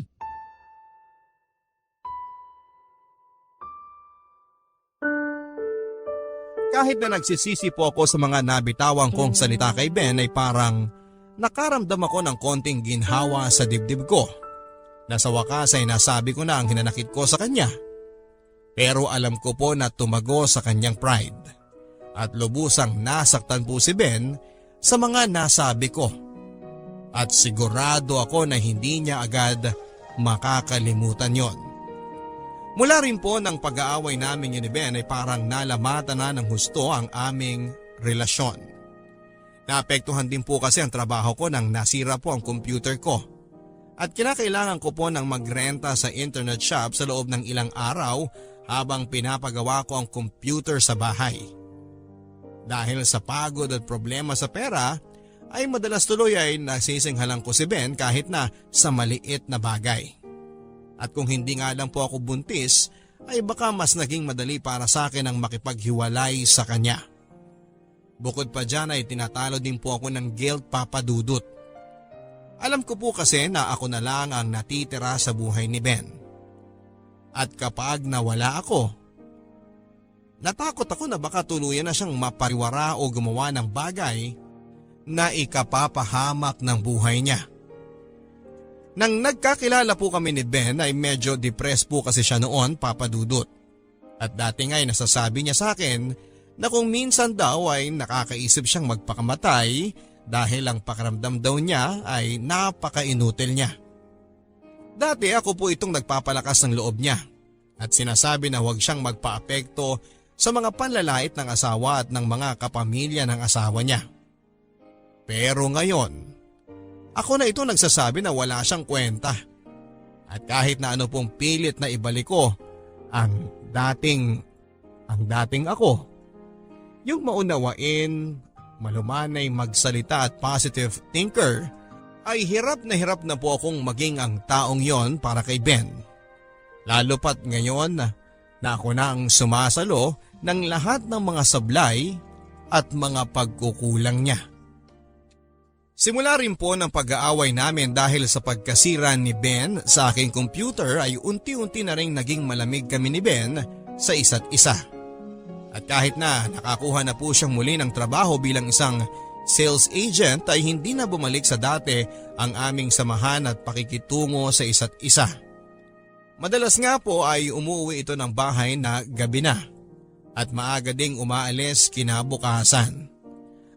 Kahit na nagsisisi po ako sa mga nabitawang kong salita kay Ben ay parang nakaramdam ako ng konting ginhawa sa dibdib ko. Na sa wakas ay nasabi ko na ang hinanakit ko sa kanya. Pero alam ko po na tumago sa kanyang pride. At lubusang nasaktan po si Ben sa mga nasabi ko. At sigurado ako na hindi niya agad makakalimutan yon. Mula rin po ng pag-aaway namin ni Ben ay parang nalamatan na ng husto ang aming relasyon. Naapektuhan din po kasi ang trabaho ko nang nasira po ang computer ko. At kinakailangan ko po ng magrenta sa internet shop sa loob ng ilang araw habang pinapagawa ko ang computer sa bahay. Dahil sa pagod at problema sa pera, ay madalas tuloy ay nasisinghalan ko si Ben kahit na sa maliit na bagay. At kung hindi nga lang po ako buntis, ay baka mas naging madali para sa akin ang makipaghiwalay sa kanya. Bukod pa dyan ay tinatalo din po ako ng guilt papadudot. Alam ko po kasi na ako na lang ang natitira sa buhay ni Ben. At kapag nawala ako, natakot ako na baka tuluyan na siyang mapariwara o gumawa ng bagay na ikapapahamak ng buhay niya. Nang nagkakilala po kami ni Ben ay medyo depressed po kasi siya noon, papadudot. At dati nga ay nasasabi niya sa akin na kung minsan daw ay nakakaisip siyang magpakamatay dahil ang pakiramdam daw niya ay napakainutil niya. Dati ako po itong nagpapalakas ng loob niya at sinasabi na huwag siyang magpaapekto sa mga panlalait ng asawa at ng mga kapamilya ng asawa niya. Pero ngayon, ako na ito nagsasabi na wala siyang kwenta. At kahit na ano pong pilit na ibalik ko ang dating ako, yung maunawain, malumanay magsalita at positive thinker, ay hirap na po akong maging ang taong yon para kay Ben. Lalo pat ngayon na ako na ang sumasalo ng lahat ng mga sablay at mga pagkukulang niya. Simula rin po ng pag-aaway namin dahil sa pagkasira ni Ben sa aking computer ay unti-unti na rin naging malamig kami ni Ben sa isa't isa. At kahit na nakakuha na po siyang muli ng trabaho bilang isang sales agent ay hindi na bumalik sa dati ang aming samahan at pakikitungo sa isa't isa. Madalas nga po ay umuwi ito ng bahay na gabi na at maaga ding umaalis kinabukasan.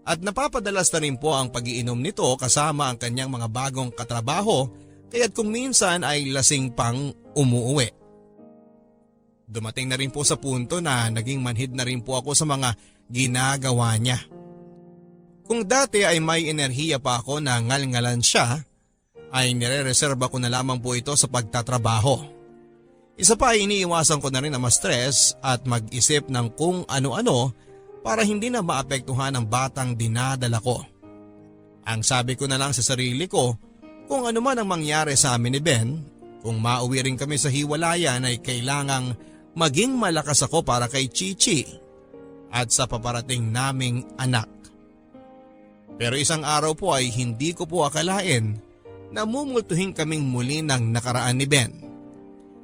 At napapadalas na rin po ang pag-iinom nito kasama ang kanyang mga bagong katrabaho kaya't kung minsan ay lasing pang umuuwi. Dumating na rin po sa punto na naging manhid na rin po ako sa mga ginagawa niya. Kung dati ay may enerhiya pa ako na ngal-ngalan siya, ay nire-reserba ko na lamang po ito sa pagtatrabaho. Isa pa ay iniiwasan ko na rin na ma-stress at mag-isip ng kung ano-ano para hindi na maapektuhan ang batang dinadala ko. Ang sabi ko na lang sa sarili ko, kung ano man ang mangyari sa amin ni Ben, kung mauwi rin kami sa hiwalayan ay kailangang maging malakas ako para kay Chichi at sa paparating naming anak. Pero isang araw po ay hindi ko po akalain na mumultuhin kaming muli ng nakaraan ni Ben.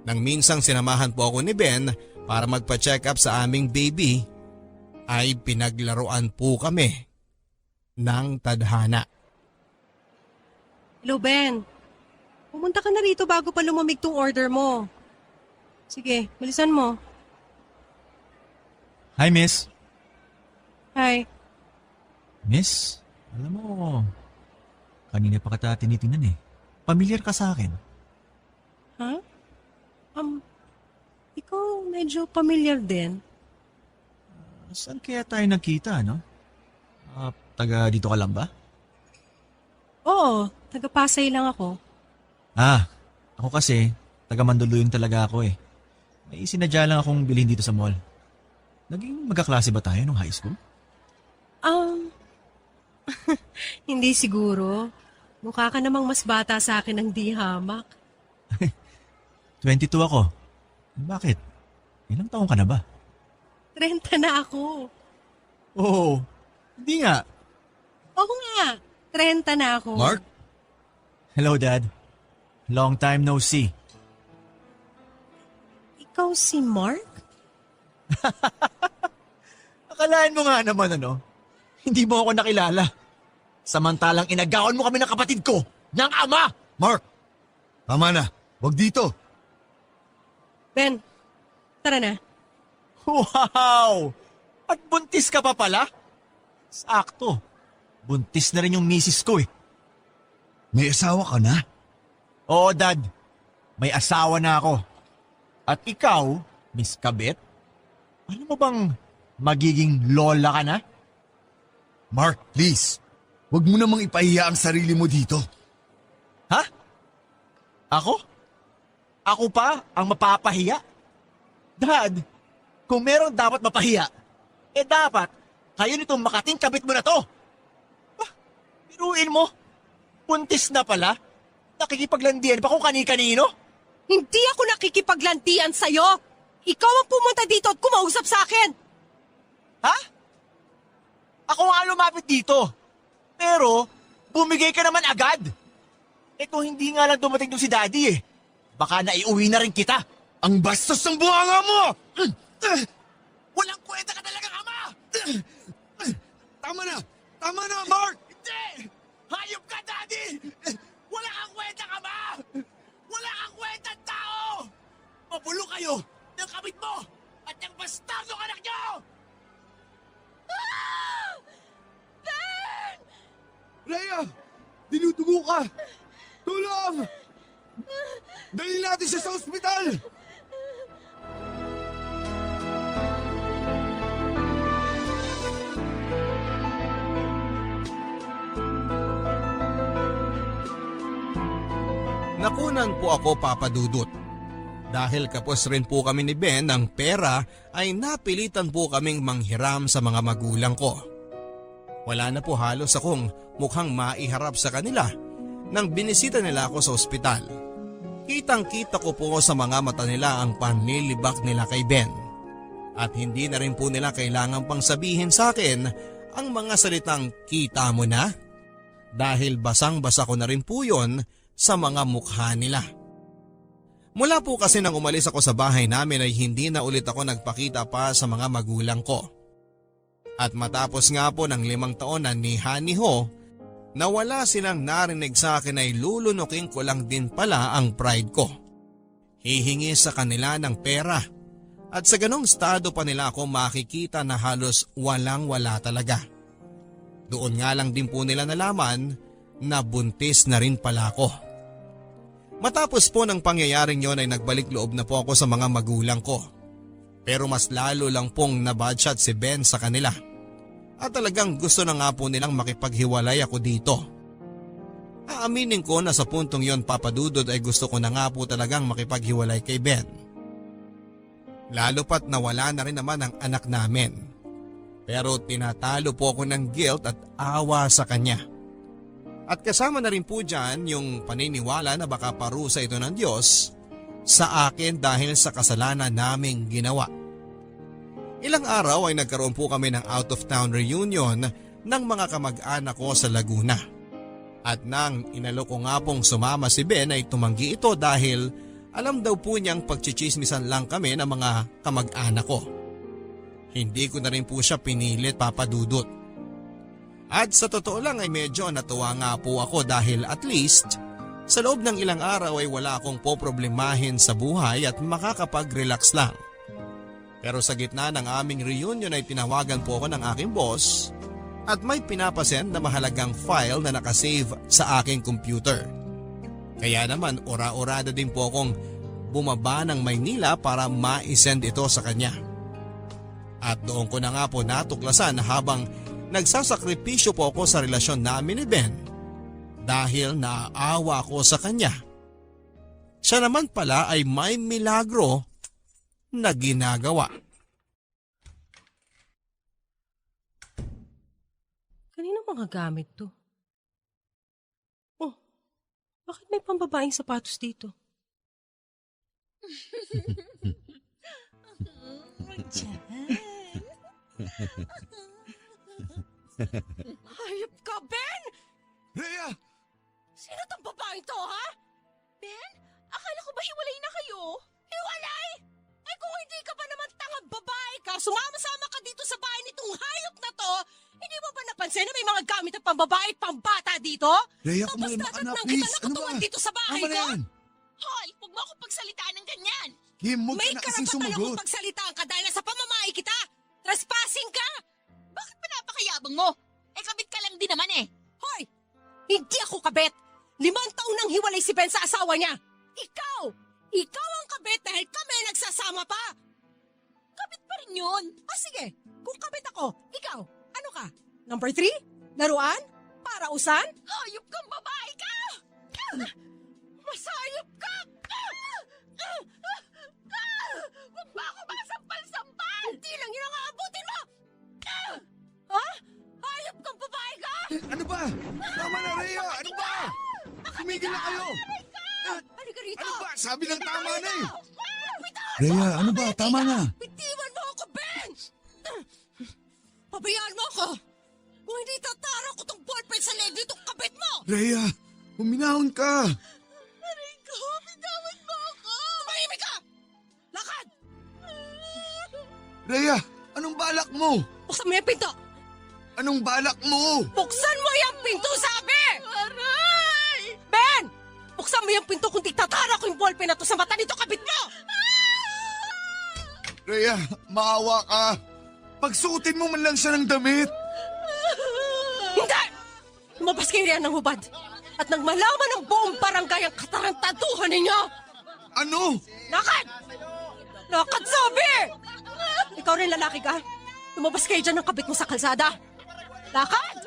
Nang minsang sinamahan po ako ni Ben para magpa-check up sa aming baby, ay pinaglaruan po kami ng tadhana. Hello, Ben. Pumunta ka na rito bago pa lumamig tong order mo. Sige, bilisan mo. Hi, miss. Hi. Miss, alam mo, kanina pa kita tinitingnan eh. Pamilyar ka sa akin. Ha? Ikaw medyo familiar din. Saan kaya tayo nagkita, no? Taga dito ka lang ba? Oo, taga-Pasay lang ako. Ako kasi, taga Mandaluyong talaga ako eh. May sinadya lang akong bilhin dito sa mall. Naging magkaklase ba tayo nung high school? Hindi siguro. Mukha ka namang mas bata sa akin ng di hamak. 22 ako. Bakit? Ilang taong ka na ba? 30 na ako. Oo. Hindi nga. Oo nga, 30 na ako. Mark? Hello, Dad. Long time no see. Ikaw si Mark? Akalain mo nga naman hindi mo ako nakilala. Samantalang inagawan mo kami ng kapatid ko, ng ama! Mark! Tama na. Wag dito. Ben, tara na. Wow! At buntis ka pa pala? Sakto. Buntis na rin yung misis ko eh. May asawa ka na? Oo, Dad. May asawa na ako. At ikaw, Miss Kabit, ano mo bang magiging lola ka na? Mark, please. Wag mo namang ipahiya ang sarili mo dito. Ha? Ako? Ako pa ang mapapahiya? Dad, kung meron dapat mapahiya, dapat kayo nitong makating kabit mo na to. Biruin mo, buntis na pala. Nakikipaglandian pa kung kani-kanino. Hindi ako nakikipaglantian sa'yo. Ikaw ang pumunta dito at kumausap sa akin. Ha? Ako nga lumapit dito. Pero, bumigay ka naman agad. Kung hindi nga lang dumating doon si Daddy baka naiuwi na rin kita. Ang bastos ng buhanga mo! Walang kwenta ka talagang ama! Tama na! Tama na, Mark! Hindi! Hayop ka, Daddy! Wala kang kwenta, ama! Wala kang kwenta, tao! Mabulo kayo ng kabit mo at ng bastardong anak niyo! Rhea! Dinudugo ka! Tulong! Dali natin siya sa ospital! Nakunan po ako, Papa Dudut. Dahil kapos rin po kami ni Ben ng pera ay napilitan po kaming manghiram sa mga magulang ko. Wala na po halos akong mukhang maiharap sa kanila nang binisita nila ako sa ospital. Kitang-kita ko po sa mga mata nila ang panlilibak nila kay Ben. At hindi na rin po nila kailangan pang sabihin sa akin ang mga salitang kita mo na. Dahil basang-basa ko na rin po yon sa mga mukha nila. Mula po kasi nang umalis ako sa bahay namin ay hindi na ulit ako nagpakita pa sa mga magulang ko. At matapos nga po ng 5 taon na niha-niho, na wala silang narinig sa akin ay lulunukin ko lang din pala ang pride ko. Hihingi sa kanila ng pera at sa ganong estado pa nila ako makikita na halos walang-wala talaga. Doon nga lang din po nila nalaman na buntis na rin pala ako. Matapos po ng pangyayaring yon ay nagbalik loob na po ako sa mga magulang ko. Pero mas lalo lang pong nabadshot si Ben sa kanila. At talagang gusto na nga po nilang makipaghiwalay ako dito. Aaminin ko na sa puntong yon, Papa Dudut, ay gusto ko na nga po talagang makipaghiwalay kay Ben. Lalo pat nawala na rin naman ang anak namin. Pero tinatalo po ako ng guilt at awa sa kanya. At kasama na rin po dyan yung paniniwala na baka parusa ito ng Diyos sa akin dahil sa kasalanan naming ginawa. Ilang araw ay nagkaroon po kami ng out of town reunion ng mga kamag-anak ko sa Laguna. At nang inalok ko nga pong sumama si Ben ay tumanggi ito dahil alam daw po niyang pagchichismisan lang kami ng mga kamag-anak ko. Hindi ko na rin po siya pinilit, Papa Dudut. At sa totoo lang ay medyo natuwa nga po ako dahil at least sa loob ng ilang araw ay wala akong poproblemahin sa buhay at makakapag-relax lang. Pero sa gitna ng aming reunion ay tinawagan po ako ng aking boss at may pinapasend na mahalagang file na nakasave sa aking computer. Kaya naman ora-orada din po akong bumaba ng Maynila para ma-send ito sa kanya. At doon ko na nga po natuklasan na habang nagsasakripisyo po ako sa relasyon namin ni Ben dahil naaawa ko sa kanya, siya naman pala ay may milagro na ginagawa. Kanino mga gamit to? Oh, Bakit may pambabaeng sapatos dito? Hayop ka, Ben! Rhea! Sino tong babaeng to, ha? Ben, akala ko ba hiwalay na kayo? Hiwalay? Eh kung hindi ka ba naman tangang babae ka, sumama-sama ka dito sa bahay nitong hayop na to, hindi mo ba napansin na may mga gamit at pambabae at pambata dito? Rhea, Tapos kumalma ka na, dadat please. kita Ano nakatuwad ba? dito sa bahay Tama na ko? yan. Hoy, huwag mo akong pagsalitaan ng ganyan. Kim, huwag May ka na kasing karapatan sumagot. akong pagsalitaan ka dahil nasa pamamahay kita! Trespassing ka! Bakit pa napakayabang mo? Eh, kabit ka lang din naman eh. Hoy! Hindi ako kabet! 5 taon nang hiwalay si Ben sa asawa niya! Ikaw! Ikaw ang kabet dahil kami nagsasama pa! Kabit pa rin yun. Sige, kung kabet ako, ikaw, ano ka? Number 3? Laruan? Parausan? Hayop kang babae ka! Masayop ka! Huwag ba ako masampal-sampal? Hindi lang yun ang aabutin mo! Ha? Hayop kang babae ka? Ano ba? Tama na, Rhea! Ano ba? Tumigil na kayo! Halika rito! Ano ba? Sabi lang tama na eh! Bitawan mo Rhea, ako! ano ba? Tama na! Bitiwan mo ako, Ben! Pabayaan mo ako! Kung hindi tatara ko tong ballpen sa leg nitong kabit mo! Rhea, huminahon ka! Aray ko, bitawan mo ako! Tumahimik ka! Lakad! Rhea, anong balak mo? Buksan mo yung pinto! Anong balak mo? Buksan mo yung pinto, sabi! Aray! Ben! Buksan mo yung pinto kung di tatara ko yung ballpen na to sa mata nito kabit mo! Rhea, maawa ka. Pagsuotin mo man lang siya ng damit. Hindi! Lumabas kayo riyan ng hubad at nang malaman ng buong barangay ang katarantaduhan ninyo! Ano? Lakad! Lakad, sabi! Ikaw rin lalaki ka? Lumabas kayo dyan ng kabit mo sa kalsada. Lakad!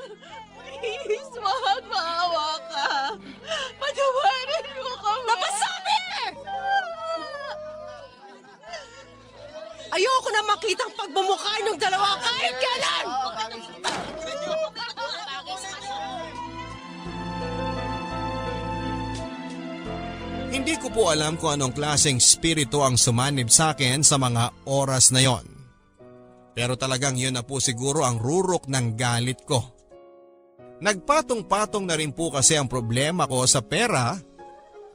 Please, wag maawa ka. Patawarin mo kami. Labas, sabi! Ayoko na makitang pagmumukha niyong dalawa kahit kailan! Hindi ko po alam kung anong klaseng spirito ang sumanib sa akin sa mga oras na yon. Pero talagang yun na po siguro ang rurok ng galit ko. Nagpatong-patong na rin po kasi ang problema ko sa pera,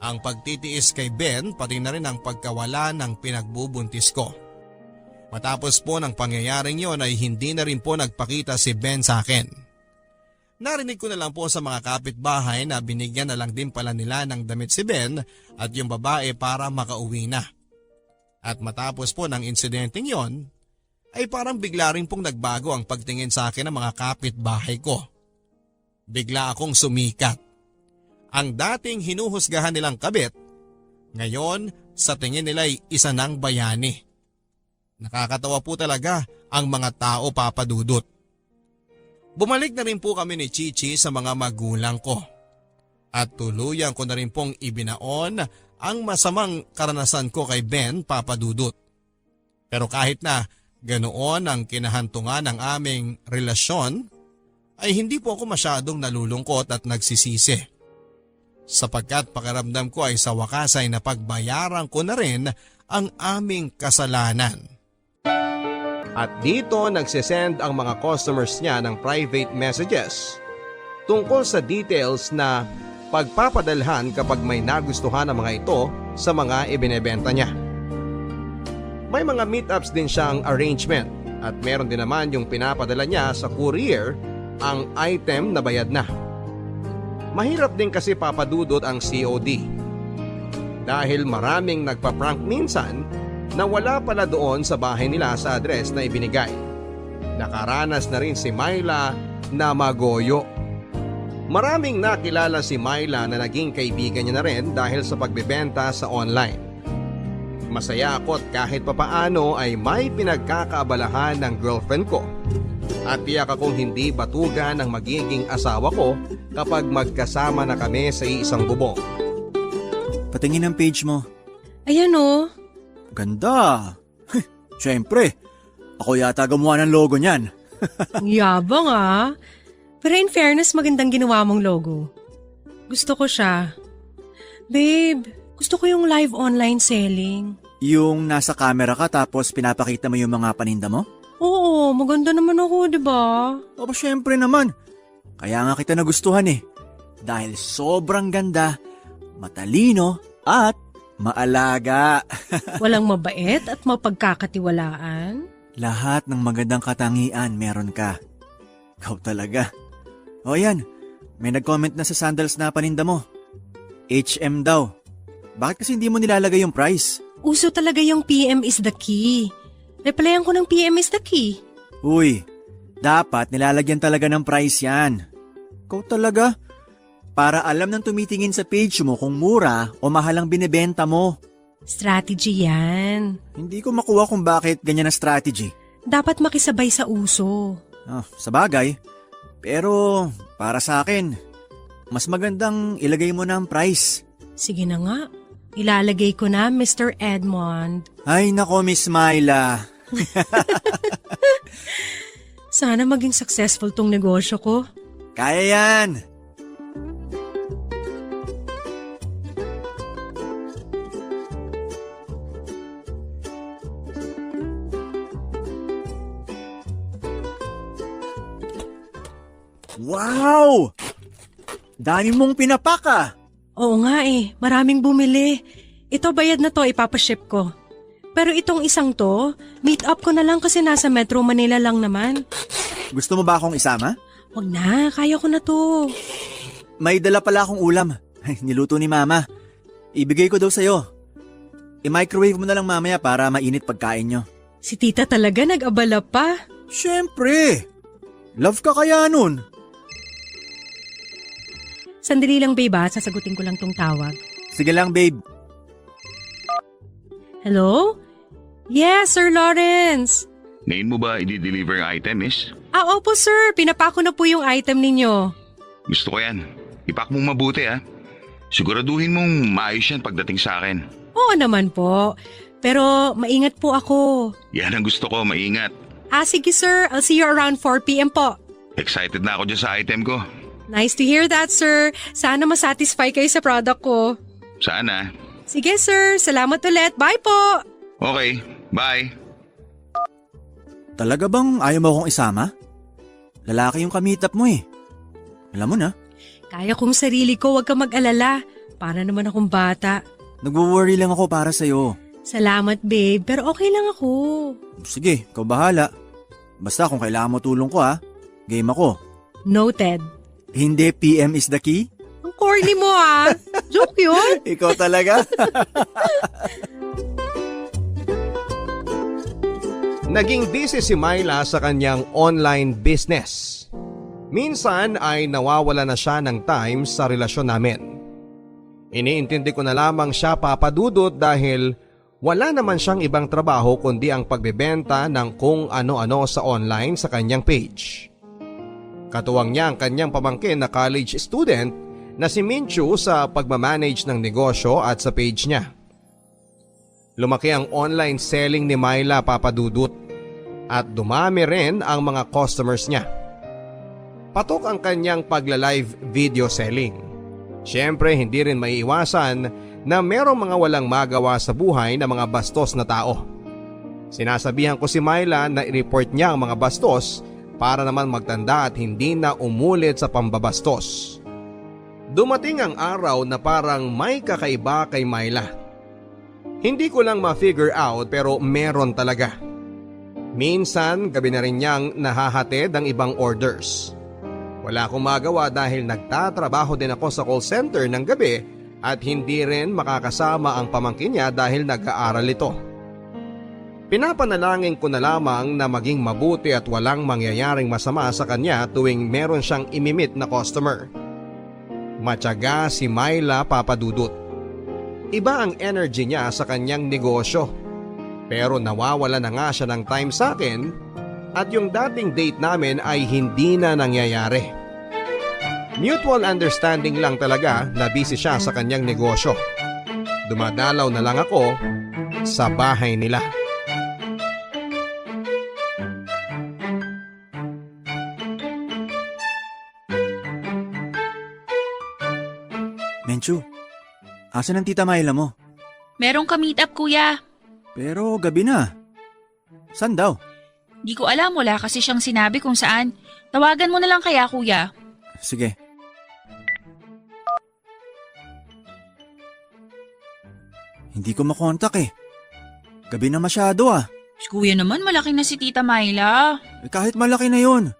ang pagtitiis kay Ben pati na rin ang pagkawala ng pinagbubuntis ko. Matapos po ng pangyayaring yon ay hindi na rin po nagpakita si Ben sa akin. Narinig ko na lang po sa mga kapitbahay na binigyan na lang din pala nila ng damit si Ben at yung babae para makauwi na. At matapos po ng insidenteng yon, ay parang bigla rin pong nagbago ang pagtingin sa akin ng mga kapitbahay ko. Bigla akong sumikat. Ang dating hinuhusgahan nilang kabit, ngayon sa tingin nila ay isa ng bayani. Nakakatawa po talaga ang mga tao, Papa Dudut. Bumalik na rin po kami ni Chichi sa mga magulang ko. At tuluyan ko na rin pong ibinaon ang masamang karanasan ko kay Ben, Papa Dudut. Pero kahit na ganoon ang kinahantungan ng aming relasyon, ay hindi po ako masyadong nalulungkot at nagsisisi. Sapagkat pakiramdam ko ay sa wakas ay napagbayaran ko na rin ang aming kasalanan. At dito nagsisend ang mga customers niya ng private messages tungkol sa details na pagpapadalhan kapag may nagustuhan ng mga ito sa mga ibinebenta niya. May mga meetups din siyang arrangement at meron din naman yung pinapadala niya sa courier ang item na bayad na. Mahirap din kasi papadudot ang COD dahil maraming nagpa-prank minsan na wala pala doon sa bahay nila sa address na ibinigay. Nakaranas na rin si Myla na magoyo. Maraming nakilala si Myla na naging kaibigan niya na rin dahil sa pagbebenta sa online. Masaya ako at kahit papaano ay may pinagkakaabalahan ng girlfriend ko. At tiyak akong hindi batugan ng magiging asawa ko kapag magkasama na kami sa isang bubong. Patingin ang page mo. Ayan o. Ganda. Siyempre, ako yata gumawa ng logo niyan. Yabang ah. Pero in fairness, magandang ginawa mong logo. Gusto ko siya. Babe, gusto ko yung live online selling. Yung nasa camera ka tapos pinapakita mo yung mga paninda mo? Oo, maganda naman ako, di ba? Aba, syempre naman. Kaya nga kita nagustuhan eh. Dahil sobrang ganda, matalino, at maalaga. Walang mabait at mapagkakatiwalaan. Lahat ng magandang katangian meron ka. Ikaw talaga. O yan, may nag-comment na sa sandals na paninda mo. HM daw. Bakit kasi hindi mo nilalagay yung price? Uso talaga yung PM is the key. Replyan ko ng PM is the key. Uy, dapat nilalagyan talaga ng price yan. Ikaw talaga? Para alam ng tumitingin sa page mo kung mura o mahal ang binibenta mo. Strategy yan. Hindi ko makuha kung bakit ganyan ang strategy. Dapat makisabay sa uso. Sa bagay. Pero para sa akin, mas magandang ilagay mo na ang price. Sige na nga. Ilalagay ko na, Mr. Edmond. Ay nako, Miss Myla. Sana maging successful tong negosyo ko. Kaya yan. Wow! Dami mong pinapak ah. Oo nga eh, maraming bumili. Ito bayad na to, ipapaship ko. Pero itong isang to, meet up ko na lang kasi nasa Metro Manila lang naman. Gusto mo ba akong isama? Wag na, kaya ko na to. May dala pala akong ulam. Niluto ni Mama. Ibigay ko daw sa'yo. I-microwave mo na lang mamaya para mainit pagkain nyo. Si tita talaga nag-abala pa. Siyempre! Love ka kaya nun? Sandali lang babe, sasagutin ko lang tong tawag. Sige lang babe. Hello? Yes, Sir Lawrence. Ngayon mo ba i-deliver ang item, miss? Opo sir, pinapako na po yung item ninyo. Gusto ko yan. Ipak mong mabuti ha. Siguraduhin mong maayos yan pagdating sa akin. Oo naman po, pero maingat po ako. Yan ang gusto ko, maingat. Sige sir, I'll see you around 4 p.m. po. Excited na ako dyan sa item ko. Nice to hear that, sir. Sana masatisfy kayo sa product ko. Sana. Sige, sir. Salamat ulit. Bye po! Okay, bye. Talaga bang ayaw mo akong isama? Lalaki yung kamitap mo eh. Alam mo na. Kaya kong sarili ko, huwag ka mag-alala. Para naman akong bata. Nagwo-worry lang ako para sa'yo. Salamat, babe. Pero okay lang ako. Sige, ikaw bahala. Basta kung kailangan mo tulong ko ha, game ako. Noted. Hindi PM is the key? Ang corny mo Joke yun. Ikaw talaga? Naging busy si Myla sa kanyang online business. Minsan ay nawawala na siya ng time sa relasyon namin. Iniintindi ko na lamang siya papadudot dahil wala naman siyang ibang trabaho kundi ang pagbebenta ng kung ano-ano sa online sa kanyang page. Katuwang niya ang kanyang pamangkin na college student na si Minchu sa pagmamanage ng negosyo at sa page niya. Lumaki ang online selling ni Myla papadudot at dumami rin ang mga customers niya. Patok ang kanyang pagla-live video selling. Siyempre hindi rin maiiwasan na merong mga walang magawa sa buhay na mga bastos na tao. Sinasabihan ko si Myla na i-report niya ang mga bastos para naman magtanda at hindi na umulit sa pambabastos. Dumating ang araw na parang may kakaiba kay Myla. Hindi ko lang ma-figure out pero meron talaga. Minsan gabi na rin niyang nahahatid ang ibang orders. Wala akong magawa dahil nagtatrabaho din ako sa call center ng gabi at hindi rin makakasama ang pamangkin niya dahil nag-aaral ito. Pinapanalangin ko na lamang na maging mabuti at walang mangyayaring masama sa kanya tuwing meron siyang imimit na customer. Matyaga si Myla papadudot. Iba ang energy niya sa kanyang negosyo. Pero nawawala na nga siya ng time sa akin at yung dating date namin ay hindi na nangyayari. Mutual understanding lang talaga na busy siya sa kanyang negosyo. Dumadalaw na lang ako sa bahay nila. Menchu, Asan ang tita Myla mo? Merong ka-meet up, kuya. Pero gabi na. Saan daw? Di ko alam, wala kasi siyang sinabi kung saan. Tawagan mo na lang kaya, kuya. Sige. Hindi ko makontak eh. Gabi na masyado ah. Kuya naman, malaki na si Tita Myla. Kahit malaki na yon.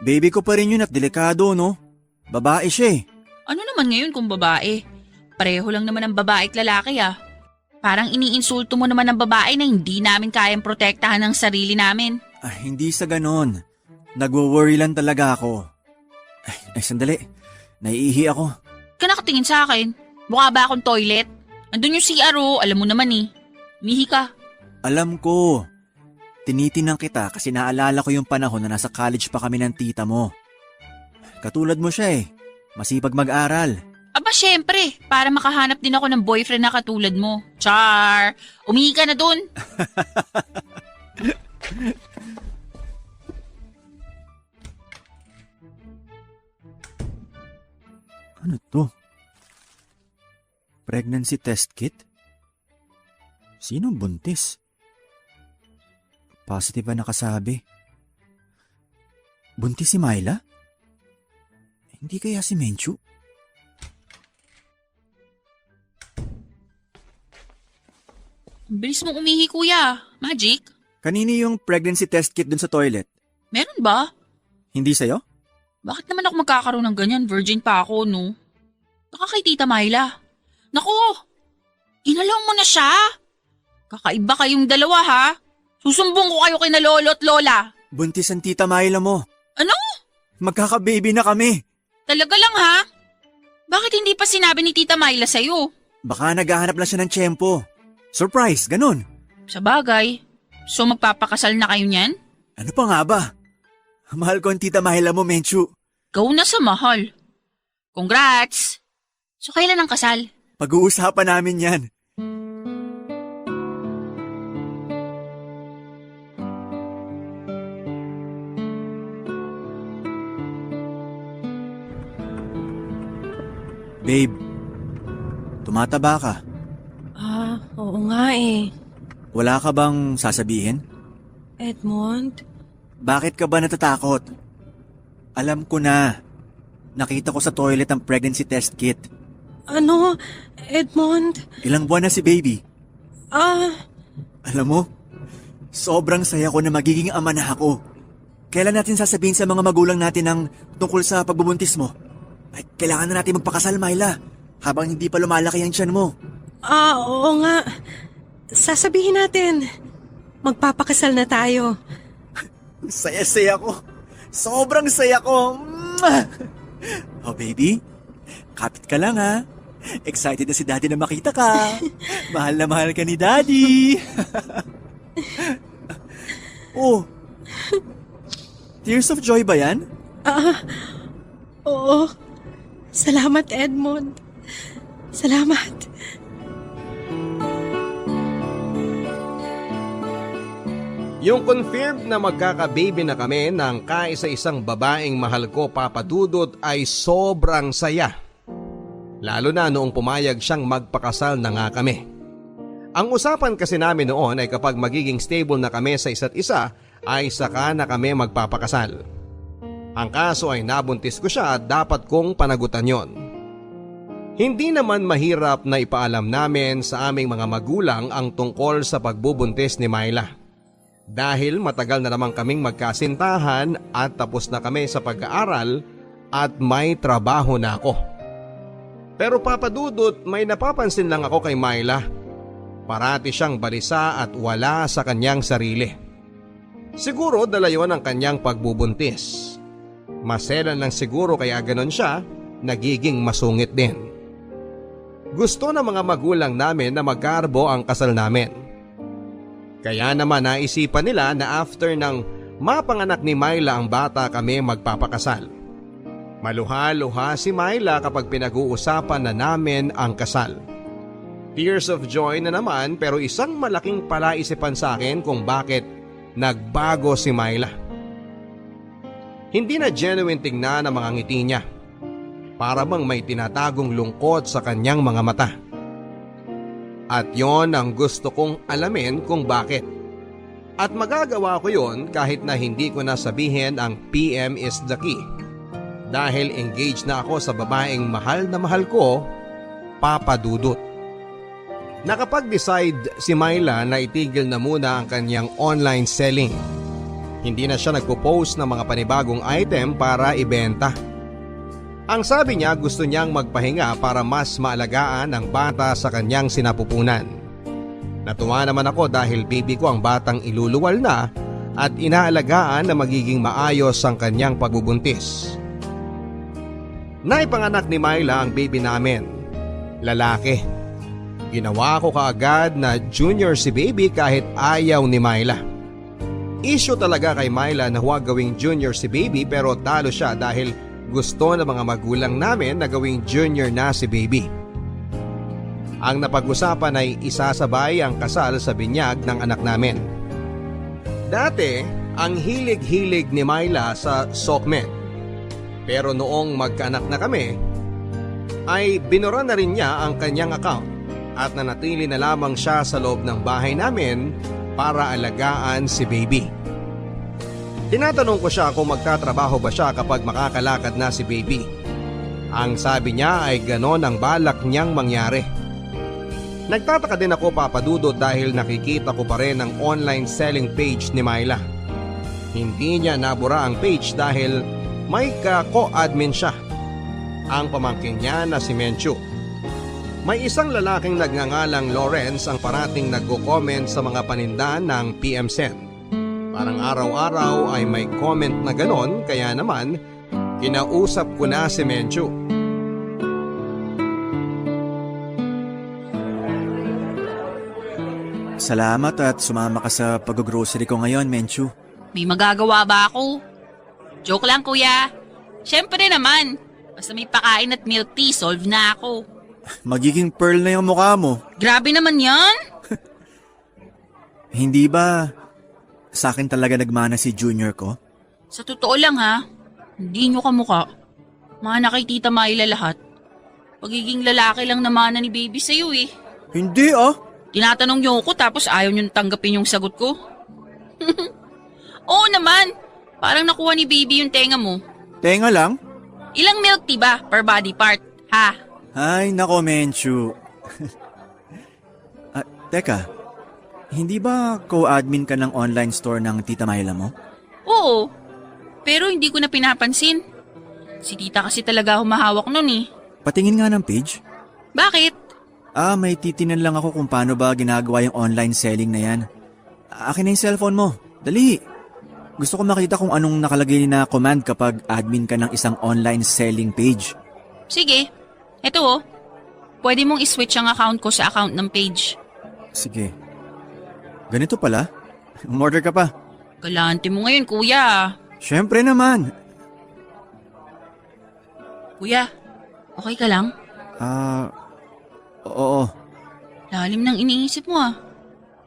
Baby ko pa rin yun at delikado, no? Babae siya eh. Ano naman ngayon kung babae? Pareho lang naman ang babae at lalaki ah. Parang iniinsulto mo naman ang babae na hindi namin kayang protektahan ng sarili namin. Hindi sa ganon. Nagwo-worry lang talaga ako. Sandali. Naiihi ako. Ka nakatingin sa akin. Mukha ba akong toilet? Andun yung CRO, alam mo naman eh. Mihi ka. Alam ko. Tinitinang kita kasi naalala ko yung panahon na nasa college pa kami ng tita mo. Katulad mo siya eh. Masipag mag-aral. Aba syempre, para makahanap din ako ng boyfriend na katulad mo. Char! Umihi ka na dun. Ano to? Pregnancy test kit? Sinong buntis? Positive ba nakasabi? Buntis si Myla? Hindi kaya si Menchu? Bilis mong umihi, kuya. Magic? Kanini yung pregnancy test kit dun sa toilet? Meron ba? Hindi sa'yo? Bakit naman ako magkakaroon ng ganyan? Virgin pa ako, no? Baka kay Tita Myla. Naku! Inalaw mo na siya? Kakaiba kayong dalawa, ha? Susumbong ko kayo kay na lolo at lola. Buntis ang tita Myla mo. Ano? Magkaka-baby na kami. Talaga lang, ha? Bakit hindi pa sinabi ni Tita Myla sa'yo? Baka naghahanap lang siya ng tiyempo. Surprise, ganun. Sa bagay. So magpapakasal na kayo niyan? Ano pa nga ba? Mahal ko ang tita Myla mo, Menchu. Ikaw na sa mahal. Congrats! So kailan ang kasal? Pag-uusapan namin yan. Babe, tumataba ka. Oo nga eh. Wala ka bang sasabihin? Edmond? Bakit ka ba natatakot? Alam ko na. Nakita ko sa toilet ang pregnancy test kit. Ano? Edmond? Ilang buwan na si baby? Alam mo, sobrang saya ko na magiging ama na ako. Kailan natin sasabihin sa mga magulang natin ang tungkol sa pagbubuntis mo? Ay, kailangan na natin magpakasal, Myla, habang hindi pa lumalaki ang tiyan mo. Oo nga. Sasabihin natin. Magpapakasal na tayo. Saya-saya ko. Sobrang saya ko. Mwah! Oh, baby, kapit ka lang ha. Excited na si Daddy na makita ka. Mahal na mahal ka ni Daddy. Oh, tears of joy ba yan? Oo. Salamat, Edmond. Salamat. Yung confirmed na magkaka-baby na kami ng kaisa-isang babaeng mahal ko, Papa Dudut, ay sobrang saya. Lalo na noong pumayag siyang magpakasal na nga kami. Ang usapan kasi namin noon ay kapag magiging stable na kami sa isa't isa ay saka na kami magpapakasal. Ang kaso ay nabuntis ko siya at dapat kong panagutan yon. Hindi naman mahirap na ipaalam namin sa aming mga magulang ang tungkol sa pagbubuntis ni Myla. Dahil matagal na naman kaming magkasintahan at tapos na kami sa pag-aaral at may trabaho na ako. Pero Papa Dudut, may napapansin lang ako kay Myla. Parati siyang balisa at wala sa kanyang sarili. Siguro dala yon ang kanyang pagbubuntis. Maselan lang siguro kaya ganon siya, nagiging masungit din. Gusto ng mga magulang namin na magkarbo ang kasal namin. Kaya naman naisipan nila na after ng mapanganak ni Myla ang bata kami magpapakasal. Maluha-luha si Myla kapag pinag-uusapan na namin ang kasal. Tears of joy na naman pero isang malaking palaisipan sa akin kung bakit nagbago si Myla. Hindi na genuine tingnan ang mga ngiti niya. Para bang may tinatagong lungkot sa kanyang mga mata. At yon ang gusto kong alamin kung bakit. At magagawa ko yon kahit na hindi ko na sabihin ang PM is the key. Dahil engaged na ako sa babaeng mahal na mahal ko, Papa Dudut. Nakapag-decide si Myla na itigil na muna ang kanyang online selling. Hindi na siya nagpo-post ng mga panibagong item para ibenta. Ang sabi niya gusto niyang magpahinga para mas maalagaan ang bata sa kanyang sinapupunan. Natuwa naman ako dahil baby ko ang batang iluluwal na at inaalagaan na magiging maayos ang kanyang pagbubuntis. Naipanganak ni Myla ang baby namin, lalaki. Ginawa ko kaagad na junior si baby kahit ayaw ni Myla. Issue talaga kay Myla na huwag gawing junior si baby pero talo siya dahil gusto ng mga magulang namin na gawing junior na si baby. Ang napag-usapan ay isasabay ang kasal sa binyag ng anak namin. Dati, ang hilig-hilig ni Myla sa Sokmed. Pero noong magkaanak na kami, ay binura na rin niya ang kanyang account at nanatili na lamang siya sa loob ng bahay namin para alagaan si baby. Tinatanong ko siya kung magtatrabaho ba siya kapag makakalakad na si baby. Ang sabi niya ay ganon ang balak niyang mangyari. Nagtataka din ako, Papa Dudut, dahil nakikita ko pa rin ang online selling page ni Myla. Hindi niya nabura ang page dahil may ka-co-admin siya, ang pamangkin niya na si Menchu. May isang lalaking nagngangalang Lawrence ang parating nagko-comment sa mga paninda ng PM Sen. Parang araw-araw ay may comment na ganon, kaya naman kinausap ko na si Menchu. Salamat at sumama ka sa pag-grocery ko ngayon, Menchu. May magagawa ba ako? Joke lang, kuya. Siyempre naman. Basta may pakain at milk tea, solve na ako. Magiging pearl na yung mukha mo. Grabe naman yan. Hindi ba sa akin talaga nagmana si junior ko? Sa totoo lang ha, hindi nyo kamuka. Mana kay Tita Myla lahat. Pagiging lalaki lang naman ni baby sa'yo eh. Hindi ah. Tinatanong nyo ako tapos ayaw nyo tanggapin yung sagot ko. Oo naman, parang nakuha ni baby yung tenga mo. Tenga lang? Ilang milk tea ba per body part, ha? Ay, nako, Menchu. Teka, hindi ba co-admin ka ng online store ng Tita Myla mo? Oo, pero hindi ko na pinapansin. Si tita kasi talaga humahawak nun eh. Patingin nga ng page. Bakit? May titinan lang ako kung paano ba ginagawa yung online selling na yan. Akin na yung cellphone mo. Dali. Gusto ko makita kung anong nakalagay na command kapag admin ka ng isang online selling page. Sige. Eto oh. Pwede mong iswitch ang account ko sa account ng page. Sige. Ganito pala? Umorder ka pa? Galante mo ngayon, kuya. Siyempre naman. Kuya, okay ka lang? Oo. Lalim ng iniisip mo ah.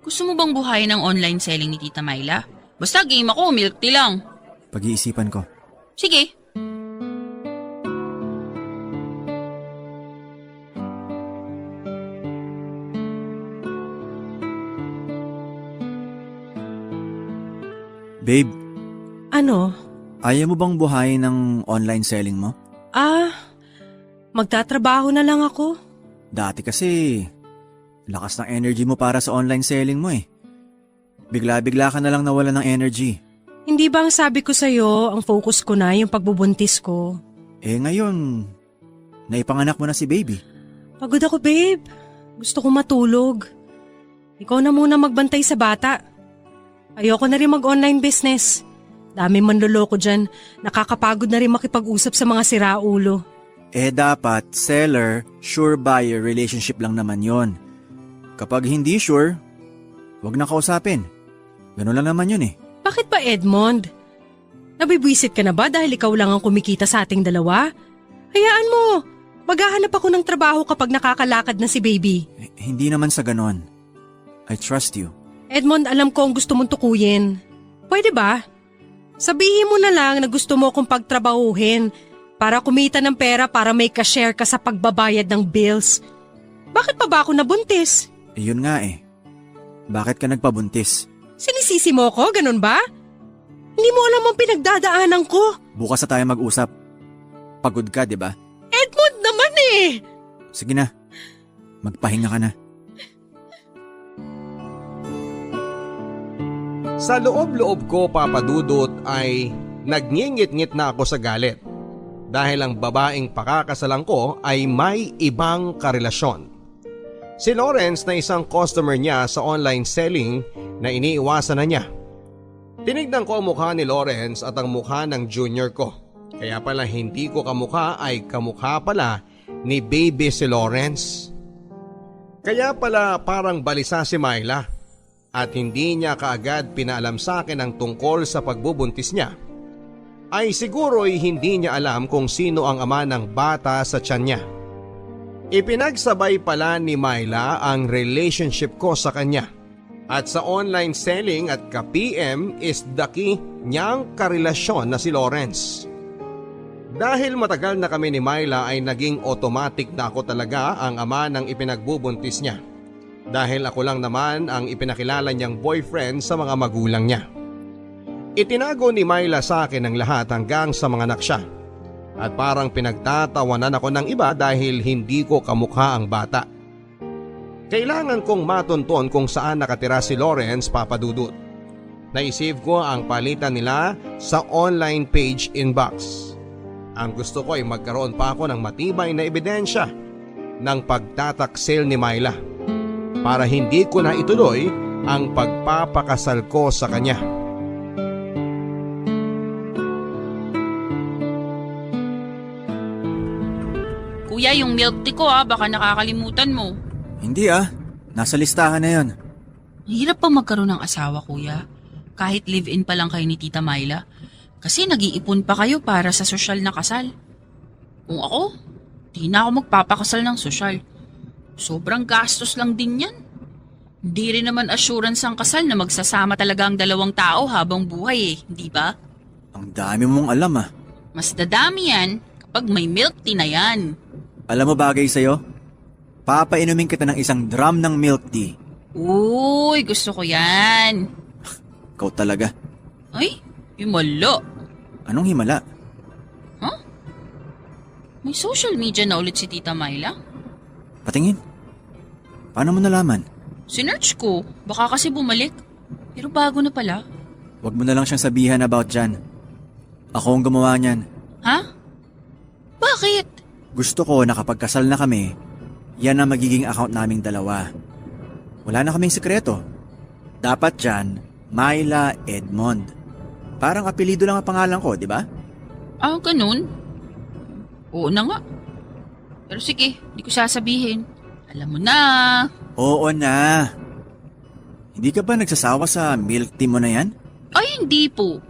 Gusto mo bang buhayin ang online selling ni Tita Myla? Basta game ako, milk tea lang. Pag-iisipan ko. Sige. Babe, Ano? ayaw mo bang buhayin ng online selling mo? Magtatrabaho na lang ako. Dati kasi, lakas ng energy mo para sa online selling mo eh. Bigla-bigla ka na lang nawala ng energy. Hindi ba ang sabi ko sa'yo, ang focus ko na yung pagbubuntis ko? Ngayon, naipanganak mo na si baby. Pagod ako, babe. Gusto ko matulog. Ikaw na muna magbantay sa bata. Ayoko na rin mag-online business. Dami manloloko dyan. Nakakapagod na rin makipag-usap sa mga siraulo. Dapat seller, sure buyer relationship lang naman yon. Kapag hindi sure, wag na kausapin. Ganun lang naman yun eh. Bakit ba, Edmond? Nabibwisit ka na ba dahil ikaw lang ang kumikita sa ating dalawa? Hayaan mo. Maghahanap ako ng trabaho kapag nakakalakad na si baby. Hindi naman sa ganon. I trust you. Edmond, alam ko ang gusto mong tukuyin. Pwede ba? Sabihin mo na lang na gusto mo akong pagtrabahuhin para kumita ng pera para may ka-share ka sa pagbabayad ng bills. Bakit pa ba ako nabuntis? Yun nga eh. Bakit ka nagpabuntis? Sinisisi mo ko, ganun ba? Hindi mo alam ang pinagdadaanan ko. Bukas na tayo mag-usap. Pagod ka, di ba? Edmond naman eh! Sige na. Magpahinga ka na. Sa loob-loob ko, Papa Dudut, ay nagngingit-ngit na ako sa galit dahil ang babaeng pakakasalan ko ay may ibang karelasyon. Si Lawrence na isang customer niya sa online selling na iniiwasan na niya. Tinignan ko ang mukha ni Lawrence at ang mukha ng junior ko. Kaya pala hindi ko kamukha ay kamukha pala ni baby si Lawrence. Kaya pala parang balisa si Myla at hindi niya kaagad pinaalam sa akin ang tungkol sa pagbubuntis niya. Ay siguro'y hindi niya alam kung sino ang ama ng bata sa tiyan niya. Ipinagsabay pala ni Myla ang relationship ko sa kanya. At sa online selling at ka-PM is the key niyang karelasyon na si Lawrence. Dahil matagal na kami ni Myla ay naging automatic na ako talaga ang ama ng ipinagbubuntis niya. Dahil ako lang naman ang ipinakilala niyang boyfriend sa mga magulang niya. Itinago ni Myla sa akin ang lahat hanggang sa mga anak siya. At parang pinagtatawanan ako ng iba dahil hindi ko kamukha ang bata. Kailangan kong matunton kung saan nakatira si Lawrence, Papa Dudut. Naisave ko ang palitan nila sa online page inbox. Ang gusto ko ay magkaroon pa ako ng matibay na ebidensya ng pagtataksil ni Myla para hindi ko na ituloy ang pagpapakasal ko sa kanya. Kuya, yung milk tea ko baka nakakalimutan mo. Hindi nasa listahan na yon. Hirap pa magkaroon ng asawa, kuya. Kahit live-in pa lang kayo ni Tita Myla. Kasi nag-iipon pa kayo para sa sosyal na kasal. Kung ako, di na ako magpapakasal ng sosyal. Sobrang gastos lang din yan. Hindi rin naman assurance ang kasal na magsasama talaga ang dalawang tao habang buhay di ba? Ang dami mong alam Mas dadami yan kapag may milk tea na yan. Alam mo bagay sa'yo? Papainumin kita ng isang drum ng milk tea. Uy, gusto ko yan. Ikaw talaga. Ay, himala. Anong himala? Huh? May social media na ulit si Tita Myla? Patingin. Paano mo nalaman? Sinearch ko. Baka kasi bumalik. Pero bago na pala. Huwag mo na lang siyang sabihan about dyan. Ako ang gumawa niyan. Ha? Bakit? Gusto ko na kapag kasal na kami, yan ang magiging account naming dalawa. Wala na kaming sikreto. Dapat dyan, Myla Edmond. Parang apelido lang ang pangalan ko, di ba? Ganun? Oo na nga. Pero sige, di ko sasabihin. Alam mo na. Oo na. Hindi ka ba nagsasawa sa milk tea mo na yan? Ay, hindi po.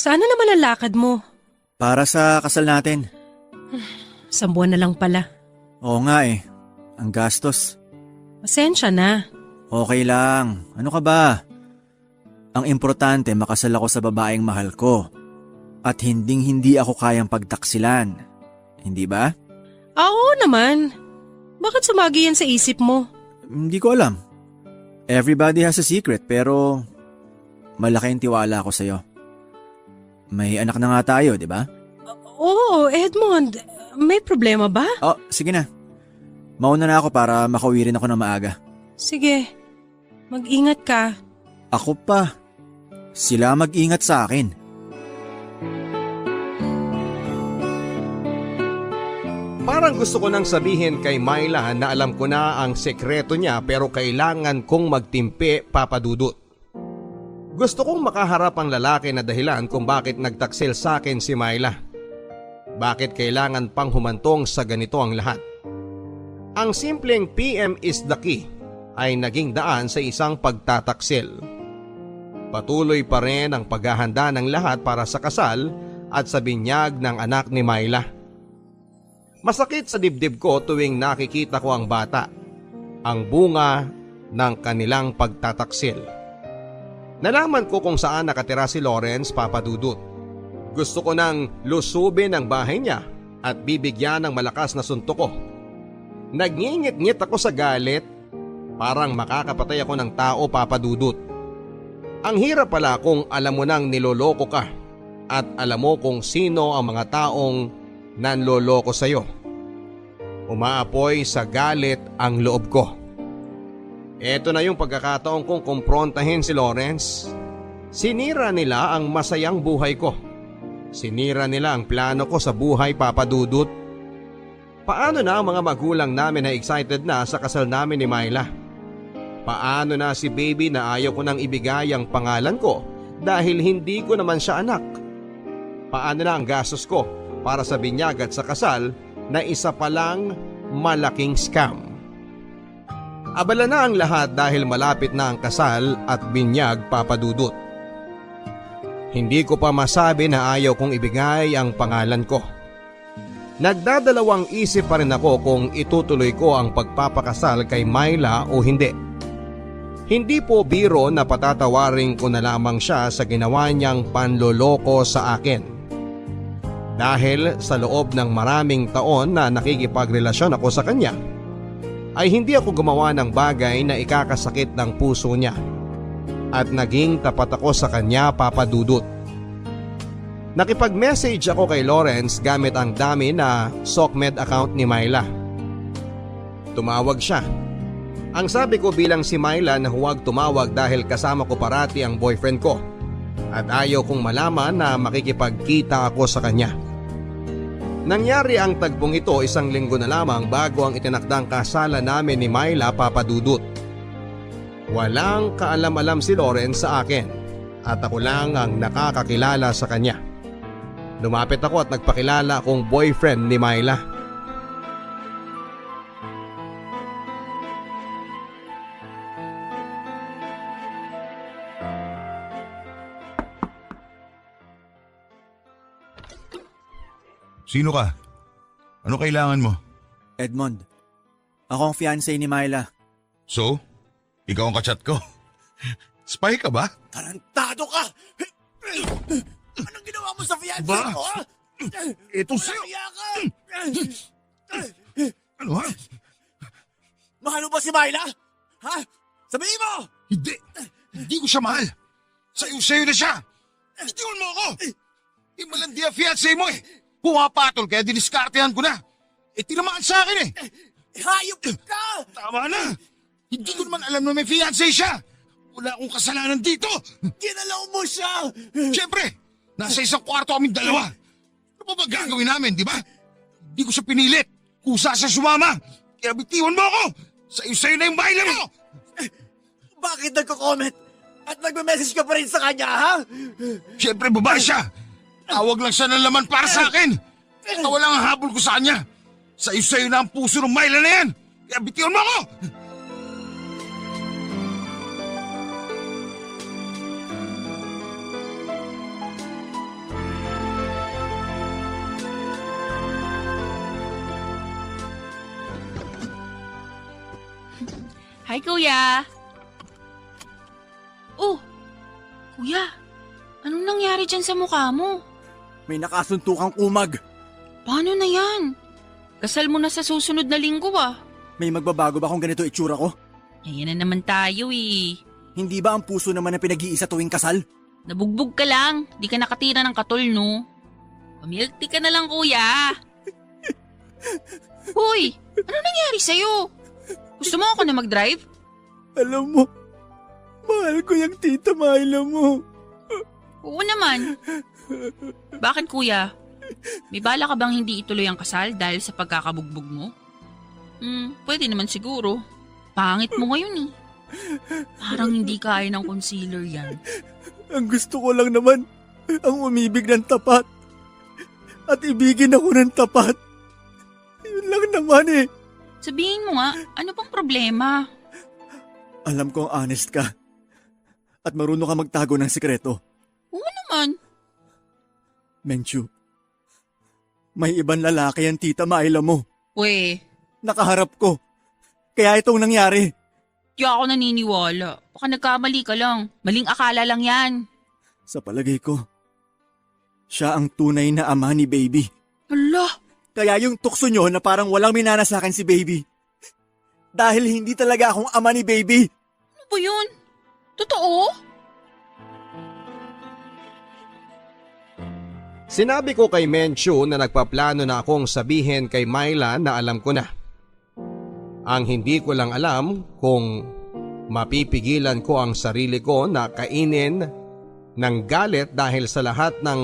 Saan na naman ang lakad mo? Para sa kasal natin. 1 buwan na lang pala. Oo nga Ang gastos. Pasensya na. Okay lang. Ano ka ba? Ang importante makasal ako sa babaeng mahal ko. At hindi ako kayang pagtaksilan. Hindi ba? Oo naman. Bakit sumagi yan sa isip mo? Hindi ko alam. Everybody has a secret pero malaki ang tiwala ko sa'yo. May anak na nga tayo, di ba? Oo, Edmond. May problema ba? Oh, sige na. Mauna na ako para makauwi rin ako ng maaga. Sige. Mag-ingat ka. Ako pa. Sila mag-ingat sa akin. Parang gusto ko nang sabihin kay Myla na alam ko na ang sekreto niya pero kailangan kong magtimpi, Papa Dudut. Gusto kong makaharap ang lalaki na dahilan kung bakit nagtaksil sa akin si Myla. Bakit kailangan pang humantong sa ganito ang lahat? Ang simpleng PM is the key ay naging daan sa isang pagtataksil. Patuloy pa rin ang paghahanda ng lahat para sa kasal at sa binyag ng anak ni Myla. Masakit sa dibdib ko tuwing nakikita ko ang bata, ang bunga ng kanilang pagtataksil. Nalaman ko kung saan nakatira si Lawrence, Papa Dudut. Gusto ko nang lusubin ang bahay niya at bibigyan ng malakas na suntok ko. Nagngingit-ngit ako sa galit, parang makakapatay ako ng tao, Papa Dudut. Ang hirap pala kung alam mo nang niloloko ka at alam mo kung sino ang mga taong nanloloko sa'yo. Umaapoy sa galit ang loob ko. Ito na yung pagkakataon kong kumprontahin si Lawrence. Sinira nila ang masayang buhay ko. Sinira nila ang plano ko sa buhay, Papa Dudut. Paano na ang mga magulang namin na excited na sa kasal namin ni Myla? Paano na si baby na ayaw ko nang ibigay ang pangalan ko dahil hindi ko naman siya anak? Paano na ang gastos ko para sa binyag at sa kasal na isa palang malaking scam? Abala na ang lahat dahil malapit na ang kasal at binyag, Papa Dudut. Hindi ko pa masabi na ayaw kong ibigay ang pangalan ko. Nagdadalawang isip pa rin ako kung itutuloy ko ang pagpapakasal kay Myla o hindi. Hindi po biro na patatawarin ko na lamang siya sa ginawa niyang panloloko sa akin. Dahil sa loob ng maraming taon na nakikipagrelasyon ako sa kanya, ay hindi ako gumawa ng bagay na ikakasakit ng puso niya. At naging tapat ako sa kanya, Papa Dudut. Nakipag-message ako kay Lawrence gamit ang dami na SOCMED account ni Myla. Tumawag siya. Ang sabi ko bilang si Myla na huwag tumawag dahil kasama ko parati ang boyfriend ko at ayaw kong malaman na makikipagkita ako sa kanya. Nangyari ang tagpong ito isang linggo na lamang bago ang itinakdang kasalan namin ni Myla, Papa Dudut. Walang kaalam-alam si Lawrence sa akin at ako lang ang nakakakilala sa kanya. Lumapit ako at nagpakilala akong boyfriend ni Myla. Sino ka? Ano kailangan mo? Edmond, ako ang fiancé ni Myla. So? Ikaw ang kachat ko? Spy ka ba? Tarantado ka! Anong ginawa mo sa fiancé Ba? ko, ha? Ito sa'yo! Kaya ka! Ano ha? Mahal mo ba si Myla? Ha? Sabihin mo! Hindi! Hindi ko siya mahal! Sa'yo na siya! Bitiwan mo ako! Malandi ang fiancé mo eh! Pumapatol kaya diniskartehan ko na! Tinamaan sa akin eh! Hayop ka! Tama na! Hindi ko naman alam na may fiancé siya! Wala akong kasalanan dito! Ginalaw mo siya! Siyempre! Nasa isang kwarto kaming dalawa! Ano pa ba gagawin namin, di ba? Hindi ko siya pinilit! Kusa siya sumama! Kaya bitiwan mo ako! Sa'yo na yung bahay mo! Bakit nagko-comment? At nagme-message ka pa rin sa kanya, ha? Siyempre babae siya! Tawag lang siya ng laman para sa akin! Ito lang ang habol ko sa kanya! Sa'yo na ang puso ng Myla na yan! Kaya bitiwan mo ako! Hi, Kuya! Oh! Kuya! Anong nangyari dyan sa mukha mo? May nakasuntukang kumag. Paano na yan? Kasal mo na sa susunod na linggo May magbabago ba kung ganito itsura ko? Ayan na naman tayo eh. Hindi ba ang puso naman ang pinag-iisa tuwing kasal? Nabugbog ka lang. Di ka nakatira ng katol, no? Pamilk tea ka na lang, Kuya. Hoy! Ano nangyari sa'yo? Gusto mo ako na mag-drive? Alam mo, mahal ko yung tita Myla mo. Oo naman. Bakit, Kuya? May bala ka bang hindi ituloy ang kasal dahil sa pagkakabugbog mo? Pwede naman siguro. Pangit mo ngayon eh. Parang hindi kaya ng concealer yan. Ang gusto ko lang naman, ang umibig ng tapat. At ibigin ako ng tapat. Yun lang naman eh. Sabihin mo nga, ano bang problema? Alam kong honest ka. At marunong ka magtago ng sikreto. Oo naman. Menchu, may ibang lalaki ang tita Myla mo. We, Nakaharap ko. Kaya itong nangyari. Di ako naniniwala. Baka nagkamali ka lang. Maling akala lang yan. Sa palagay ko, siya ang tunay na ama ni Baby. Hala, Kaya yung tukso nyo na parang walang minana sa akin si Baby. Dahil hindi talaga akong ama ni Baby. ano ba yun? Totoo? Sinabi ko kay Menchu na nagpaplano na akong sabihin kay Myla na alam ko na. Ang hindi ko lang alam kung mapipigilan ko ang sarili ko na kainin ng galit dahil sa lahat ng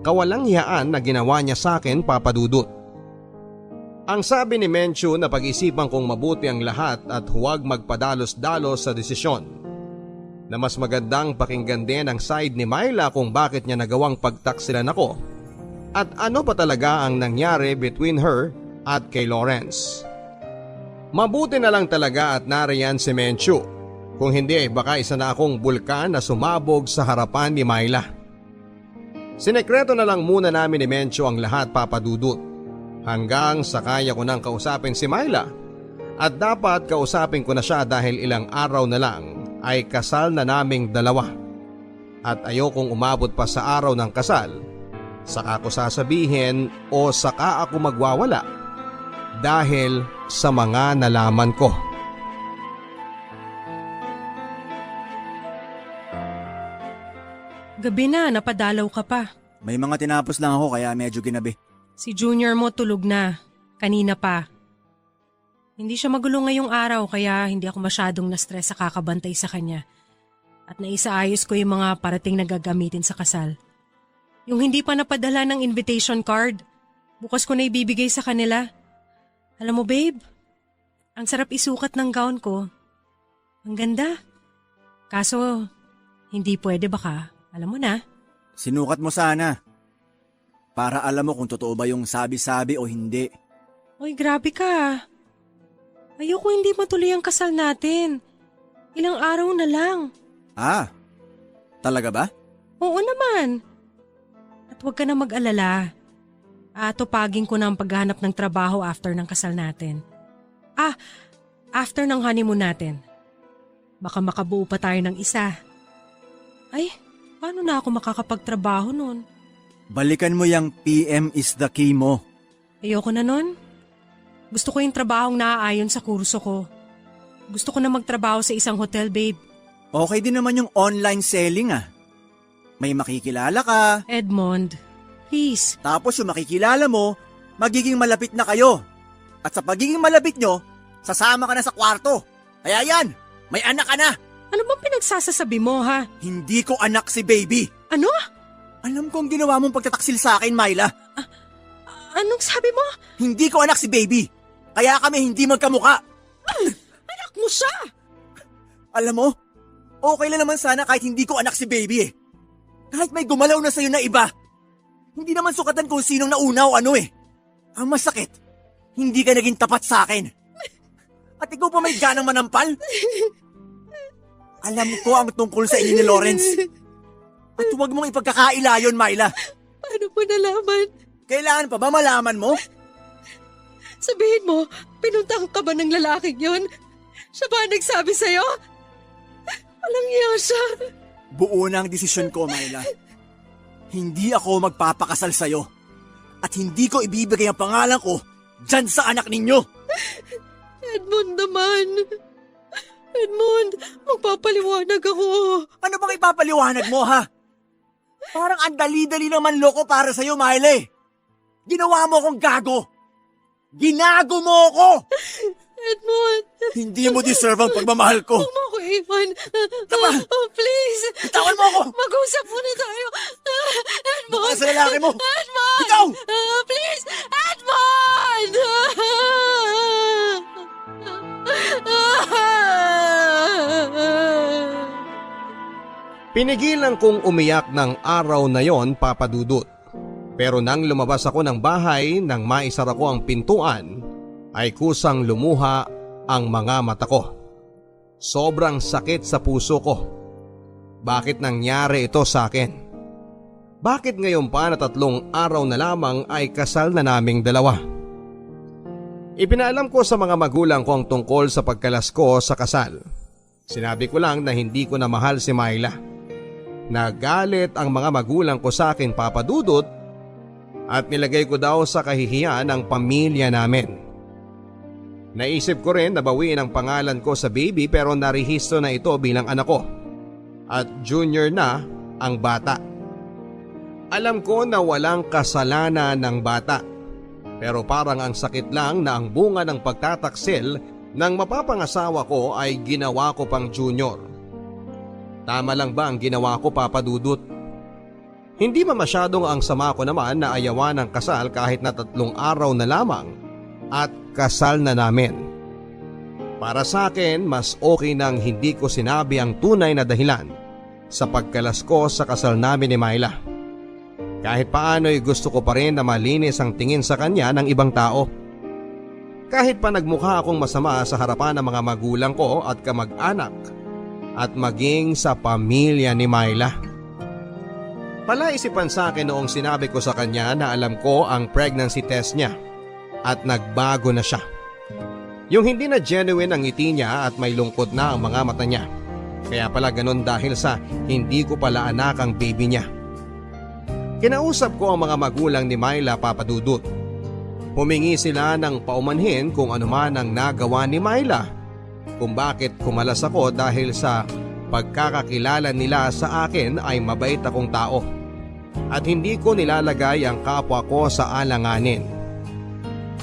kawalanghiyaan na ginawa niya sa akin, Papa Dudut. Ang sabi ni Menchu na pag-isipan kong mabuti ang lahat at huwag magpadalos-dalos sa desisyon. Na mas magandang pakinggan din ang side ni Myla kung bakit niya nagawang pagtaksilan ako at ano pa talaga ang nangyari between her at kay Lawrence. Mabuti na lang talaga at nariyan si Menchu. Kung hindi baka isa na akong bulkan na sumabog sa harapan ni Myla. Sinekreto na lang muna namin ni Menchu ang lahat, Papa Dudut. Hanggang sa kaya ko nang kausapin si Myla. At dapat kausapin ko na siya dahil ilang araw na lang ay kasal na naming dalawa. At ayokong umabot pa sa araw ng kasal. Saka ko sasabihin o saka ako magwawala dahil sa mga nalaman ko. Gabi na, napadalaw ka pa. May mga tinapos lang ako kaya medyo ginabi. Si Junior mo tulog na. Kanina pa. Hindi siya magulo ngayong araw kaya hindi ako masyadong na-stress sa kakabantay sa kanya. At naisaayos ko yung mga parating na gagamitin sa kasal. Yung hindi pa napadala ng invitation card, bukas ko na ibibigay sa kanila. Alam mo babe, ang sarap isukat ng gown ko. Ang ganda. Kaso, hindi pwede baka, alam mo na. Sinukat mo sana. Para alam mo kung totoo ba yung sabi-sabi o hindi. Uy, grabe ka. Ayoko hindi matuloy ang kasal natin. Ilang araw na lang. Ah, talaga ba? Oo naman. At huwag ka na mag-alala. Tupagin ko na ang paghahanap ng trabaho after ng kasal natin. After ng honeymoon natin. Baka makabuo pa tayo ng isa. Ay, paano na ako makakapagtrabaho nun? Balikan mo yung PM is the key mo. Ayoko na nun. Gusto ko yung trabahong naaayon sa kurso ko. Gusto ko na magtrabaho sa isang hotel, babe. Okay din naman yung online selling ah. May makikilala ka. Edmond, please. Tapos yung makikilala mo, magiging malapit na kayo. At sa pagiging malapit nyo, sasama ka na sa kwarto. Kaya yan, may anak ka na. Ano bang pinagsasasabi mo, ha? Hindi ko anak si Baby. Ano? Alam kong ginawa mong pagtataksil sa akin, Myla. Anong sabi mo? Hindi ko anak si Baby. Kaya kami hindi magkamuka. Anak mo siya! Alam mo, okay lang naman sana kahit hindi ko anak si Baby eh. Kahit may gumalaw na sa'yo na iba. Hindi naman sukatan kung sinong nauna o ano eh. Ang masakit, hindi ka naging tapat sa akin. At ikaw pa may ganang manampal? Alam ko ang tungkol sa inyo ni Lawrence. At huwag mong ipagkakaila yun, Myla. Paano mo nalaman? Kailangan pa ba malaman mo? Sabihin mo, pinuntang ka ba ng lalaking yun? Siya ba nagsabi sa'yo? Walang iya siya. Buo na ang desisyon ko, Myla. Hindi ako magpapakasal sa'yo. At hindi ko ibibigay ang pangalan ko dyan sa anak ninyo. Edmond naman. Edmond, magpapaliwanag ako. Ano bang ipapaliwanag mo, ha? Parang ang dali-dali naman loko para sa'yo, Myla. Ginawa mo akong gago. Ginago mo ako! Edmond. Hindi mo deserve ang pagmamahal ko. Huwag mo ako iwan. Tama. Oh, please. Bitawan mo ako. Mag-usap muna tayo. Edmond. Baka sa lalaki mo. Edmond. Bitaw. Please. Edmond. Pinigilan kong umiyak ng araw na yon, Papa Dudut. Pero nang lumabas ako ng bahay nang maisara ko ang pintuan, ay kusang lumuha ang mga mata ko. Sobrang sakit sa puso ko. Bakit nangyari ito sa akin? Bakit ngayon pa na 3 araw na lamang ay kasal na naming dalawa? Ipinaalam ko sa mga magulang ko ang tungkol sa pagkalas ko sa kasal. Sinabi ko lang na hindi ko na mahal si Myla. Nagalit ang mga magulang ko sa akin, Papa Dudut, at nilagay ko daw sa kahihiyan ang pamilya namin. Naisip ko rin na bawiin ang pangalan ko sa baby pero narehistro na ito bilang anak ko at junior na ang bata. Alam ko na walang kasalanan ng bata pero parang ang sakit lang na ang bunga ng pagtataksil ng mapapangasawa ko ay ginawa ko pang junior. Tama lang ba ang ginawa ko, Papa Dudut? Hindi ba masyadong ang sama ko naman na ayawan ng kasal kahit na 3 araw na lamang at kasal na namin? Para sa akin, mas okay nang hindi ko sinabi ang tunay na dahilan sa pagkalas ko sa kasal namin ni Myla. Kahit paano'y gusto ko pa rin na malinis ang tingin sa kanya ng ibang tao. Kahit pa nagmukha akong masama sa harapan ng mga magulang ko at kamag-anak at maging sa pamilya ni Myla. Palaisipan sa akin noong sinabi ko sa kanya na alam ko ang pregnancy test niya at nagbago na siya. Yung hindi na genuine ang ngiti niya at may lungkot na ang mga mata niya. Kaya pala ganun dahil sa hindi ko pala anak ang baby niya. Kinausap ko ang mga magulang ni Myla, Papa Dudut. Humingi sila ng paumanhin kung ano man ang nagawa ni Myla, kung bakit kumalas ako dahil sa pagkakakilala nila sa akin ay mabait akong tao at hindi ko nilalagay ang kapwa ko sa alanganin.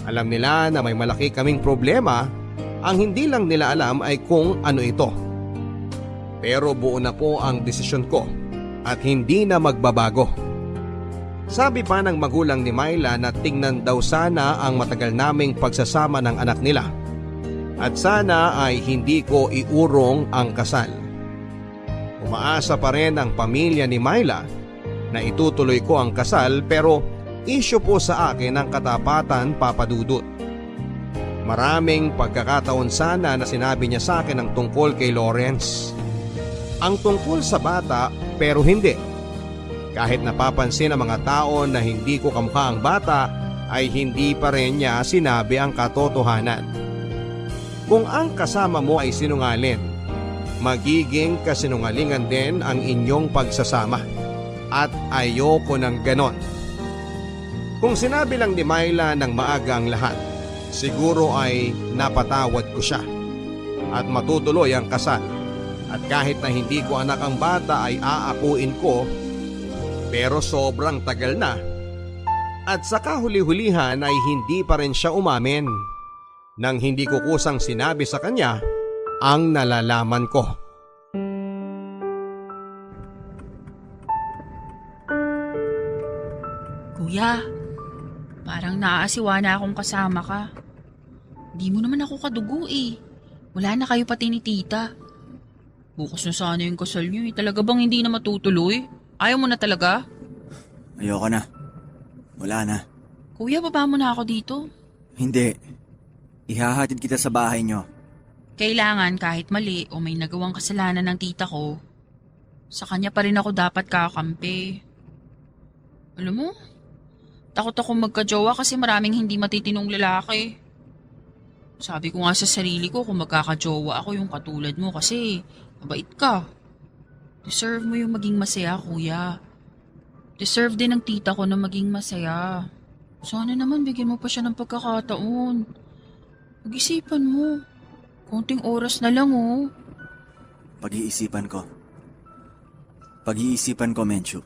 Alam nila na may malaki kaming problema, ang hindi lang nila alam ay kung ano ito. Pero buo na po ang desisyon ko at hindi na magbabago. Sabi pa ng magulang ni Myla na tingnan daw sana ang matagal naming pagsasama ng anak nila at sana ay hindi ko iurong ang kasal. Umaasa pa rin ang pamilya ni Myla na itutuloy ko ang kasal pero issue po sa akin ang katapatan, Papa Dudut. Maraming pagkakataon sana na sinabi niya sa akin ang tungkol kay Lawrence. Ang tungkol sa bata pero hindi. Kahit napapansin ng mga tao na hindi ko kamukha ang bata ay hindi pa rin niya sinabi ang katotohanan. Kung ang kasama mo ay sinungaling, magiging kasinungalingan din ang inyong pagsasama at ayoko ng ganon. Kung sinabi lang ni Myla ng maaga ang lahat, siguro ay napatawad ko siya at matutuloy ang kasal. At kahit na hindi ko anak ang bata ay aakuin ko, pero sobrang tagal na at sa kahuli-hulihan ay hindi pa rin siya umamin nang hindi ko kusang sinabi sa kanya ang nalalaman ko. Kuya, parang naaasiwa na akong kasama ka. Di mo naman ako kadugo eh. Wala na kayo pati ni tita. Bukas na sana yung kasal niyo eh. Talaga bang hindi na matutuloy? Ayaw mo na talaga? Ayoko na. Wala na. Kuya, baba mo na ako dito. Hindi. Ihahatid kita sa bahay nyo. Kailangan kahit mali o may nagawang kasalanan ng tita ko, sa kanya pa rin ako dapat kakampi. Alam mo, takot akong magkajowa kasi maraming hindi matitinong lalaki. Sabi ko nga sa sarili ko kung magkakajowa ako yung katulad mo kasi mabait ka. Deserve mo yung maging masaya, kuya. Deserve din ng tita ko na maging masaya. Sana naman bigyan mo pa siya ng pagkakataon. Pag-isipan mo. Konting oras na lang, oh. Pag-iisipan ko. Pag-iisipan ko, Menchu.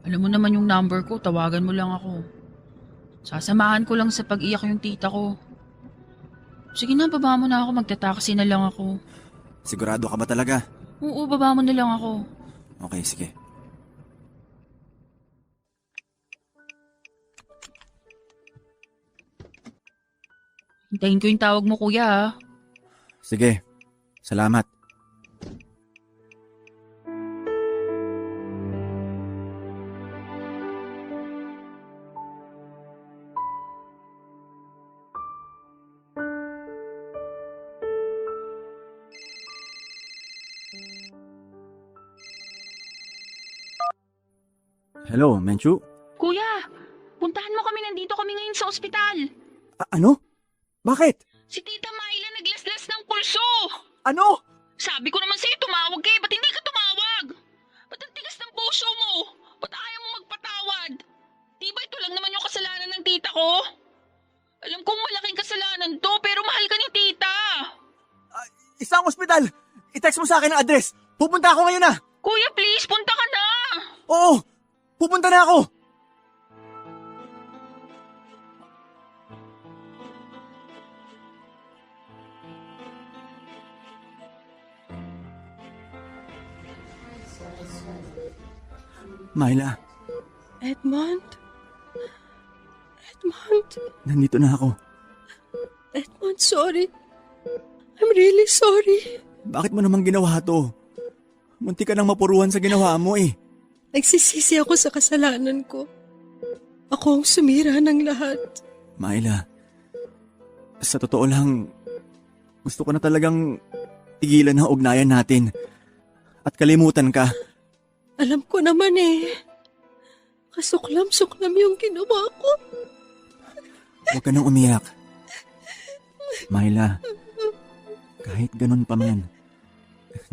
Alam mo naman yung number ko, tawagan mo lang ako. Sasamahan ko lang sa pag-iyak yung tita ko. Sige na, baba mo na ako, magtataksi na lang ako. Sigurado ka ba talaga? Oo, baba mo na lang ako. Okay, sige. Hintayin ko yung tawag mo, kuya, ha? Sige. Salamat. Hello, Menchu? Kuya, puntahan mo kami, nandito kami ngayon sa ospital. Ano? Bakit? Si Tita Myla naglaslas ng pulso. Ano? Sa Sabi ko naman sa'yo, tumawag ka eh. Ba't hindi ka tumawag? Ba't ang tigas ng puso mo? Ba't ayaw mo magpatawad? Di ba ito lang naman yung kasalanan ng tita ko? Alam kong malaking kasalanan to, pero mahal ka ni tita. Isang ospital! I-text mo sa akin ang address. Pupunta ako ngayon na! Kuya, please, punta ka na. Oo! Pupunta na ako! Myla, Edmond? Edmond? nandito na ako. Edmond, sorry. I'm really sorry. Bakit mo naman ginawa to? Munti ka nang mapuruhan sa ginawa mo eh. Nagsisisi ako sa kasalanan ko. Ako ang sumira ng lahat. Myla, sa totoo lang, gusto ko na talagang tigilan ang ugnayan natin at kalimutan ka. Alam ko naman eh. Kasuklam-suklam yung ginawa ko. Huwag ka nang umiyak. Myla, kahit ganun pa man,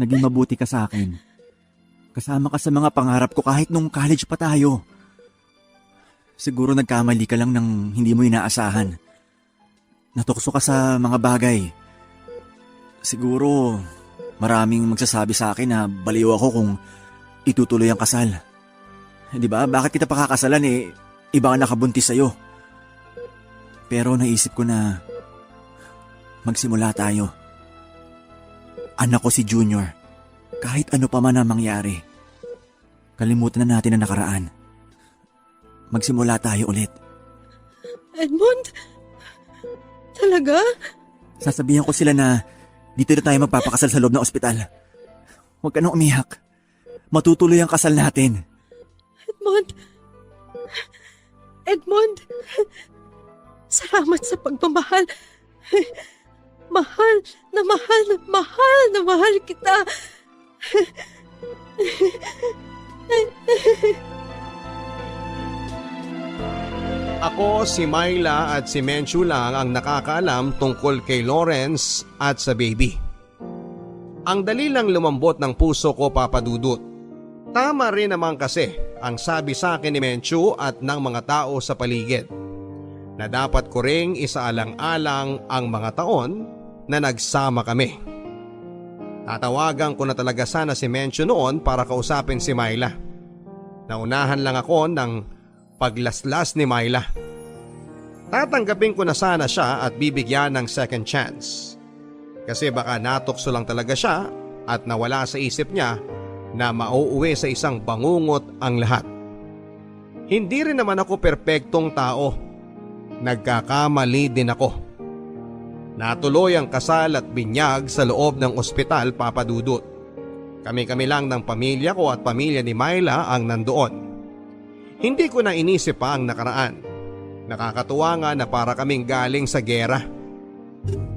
naging mabuti ka sa akin. Kasama ka sa mga pangarap ko kahit nung college pa tayo. Siguro nagkamali ka lang ng hindi mo inaasahan. Natukso ka sa mga bagay. Siguro maraming magsasabi sa akin na baliw ako kung itutuloy ang kasal. Di ba? Bakit kita pakakasalan eh? Iba ang nakabuntis sa'yo. Pero naisip ko na magsimula tayo. Anak ko si Junior. Kahit ano pa man ang mangyari. Kalimutan na natin ang nakaraan. Magsimula tayo ulit. Edmond? Talaga? Sasabihan ko sila na dito na tayo magpapakasal sa loob ng ospital. Huwag ka nang umiyak. Matutuloy ang kasal natin. Edmond? Edmond? Salamat sa pagmamahal. Mahal na mahal na mahal na mahal kita. Ako, si Myla at si Menchu lang ang nakakaalam tungkol kay Lawrence at sa baby. Ang dali lang lumambot ng puso ko, Papa Dudut. Tama rin naman kasi ang sabi sa akin ni Menchu at ng mga tao sa paligid na dapat ko ring isaalang-alang ang mga taon na nagsama kami. Tatawagan ko na talaga sana si Menchu noon para kausapin si Myla. Naunahan lang ako ng paglaslas ni Myla. Tatanggapin ko na sana siya at bibigyan ng second chance. Kasi baka natukso lang talaga siya at nawala sa isip niya na mauuwi sa isang bangungot ang lahat. Hindi rin naman ako perpektong tao. Nagkakamali din ako. Natuloy ang kasal at binyag sa loob ng ospital, Papa Dudut. Kami-kami lang ng pamilya ko at pamilya ni Myla ang nandoon. Hindi ko na inisip pa ang nakaraan. Nakakatuwa nga na para kaming galing sa gera.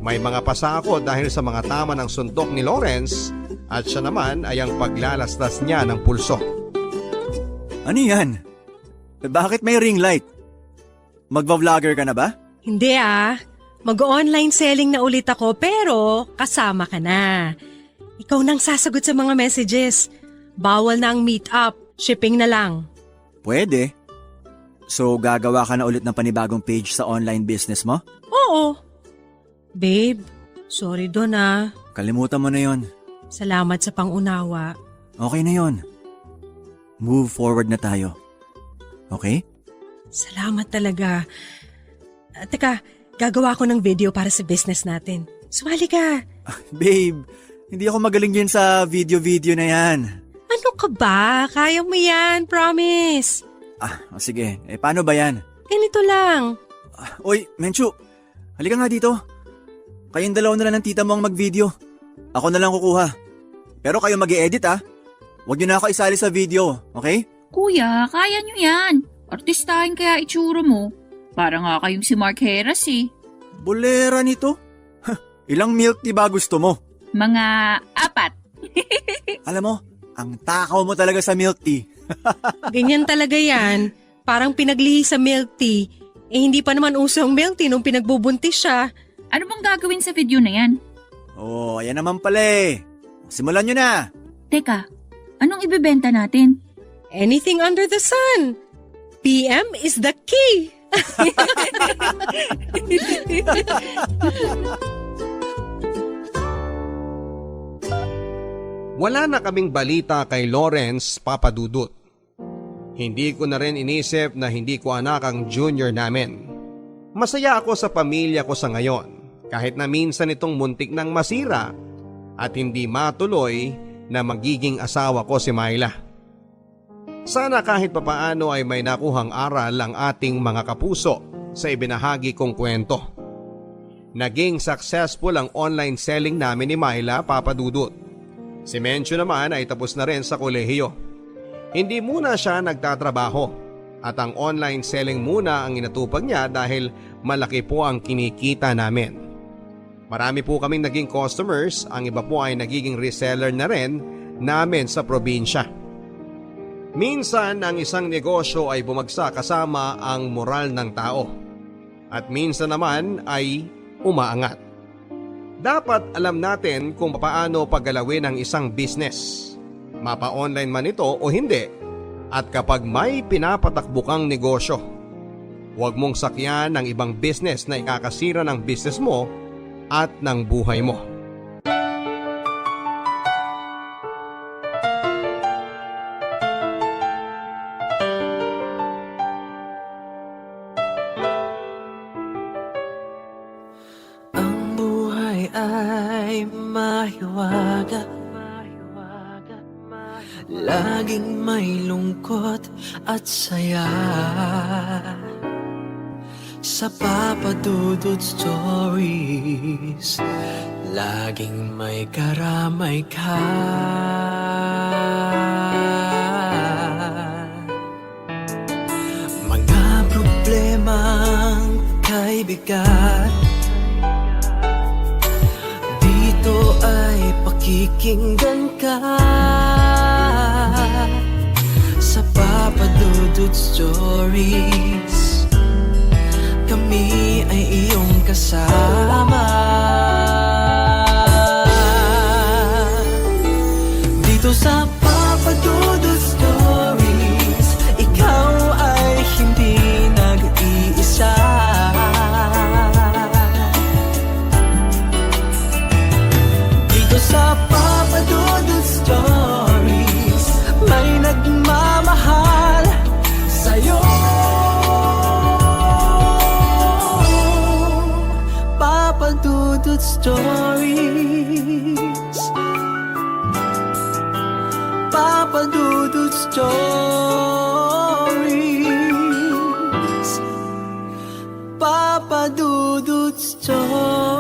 May mga pasa ako dahil sa mga tama ng suntok ni Lawrence at siya naman ay ang paglalaslas niya ng pulso. Ano yan? Bakit may ring light? Magva-vlogger ka na ba? Hindi Mag-online selling na ulit ako pero kasama ka na. Ikaw nang sasagot sa mga messages. Bawal na ang meet up. Shipping na lang. Pwede. So gagawa ka na ulit ng panibagong page sa online business mo? Oo. Babe, sorry doon Kalimutan mo na yon. Salamat sa pangunawa. Okay na yon. Move forward na tayo. Okay? Salamat talaga. Teka, gagawa ko ng video para sa business natin. Sumali ka. Babe, hindi ako magaling din sa video-video na yan. Ano ka ba? Kaya mo yan, promise. Sige. Paano ba yan? Ganito lang. Oy, Menchu, halika nga dito. Kayong dalawa na lang ng tita mo ang mag-video. Ako na lang kukuha. Pero kayo mag-i-edit Huwag niyo na ako isali sa video, okay? Kuya, kaya nyo yan. Artistahin kaya itsura mo. Para nga kayong si Mark Heras eh. Bolera nito? Ilang milk tea ba gusto mo? Mga 4. Alam mo, ang takaw mo talaga sa milk tea. Ganyan talaga yan. Parang pinaglihi sa milk tea. Hindi pa naman uso ang milk tea nung pinagbubuntis siya. Ano bang gagawin sa video na yan? Ayan naman pala eh. Simulan nyo na! Teka, anong ibebenta natin? Anything under the sun. PM is the key. Wala na kaming balita kay Lawrence Papadudut. Hindi ko na rin inisip na hindi ko anak ang junior namin. Masaya ako sa pamilya ko sa ngayon kahit na minsan itong muntik nang masira at hindi matuloy na magiging asawa ko si Myla. Sana kahit papaano ay may nakuhang aral ang ating mga kapuso sa ibinahagi kong kwento. Naging successful ang online selling namin ni Myla, Papadudut. Si Mencho naman ay tapos na rin sa kolehiyo. Hindi muna siya nagtatrabaho at ang online selling muna ang inatupag niya dahil malaki po ang kinikita namin. Marami po kaming naging customers, ang iba po ay nagiging reseller na rin namin sa probinsya. Minsan ang isang negosyo ay bumagsak kasama ang moral ng tao at minsan naman ay umaangat. Dapat alam natin kung paano paggalawin ang isang business, mapa-online man ito o hindi, at kapag may pinapatakbo kang negosyo, huwag mong sakyan ang ibang business na ikakasira ng business mo at ng buhay mo. Ay mahiwaga, laging may lungkot at saya. Sa Papadudut Stories, laging may karamay ka. Mga problemang kaibigan, dito ay pakikinggan ka. Sa Papadudut Stories, kami ay iyong kasama. Dito sa Papadudut Stories, ikaw ay hindi nag-iisa. Sa Papadudut Stories, may nagmamahal sa'yo. Papadudut Stories, Papadudut Stories, Papadudut Stories.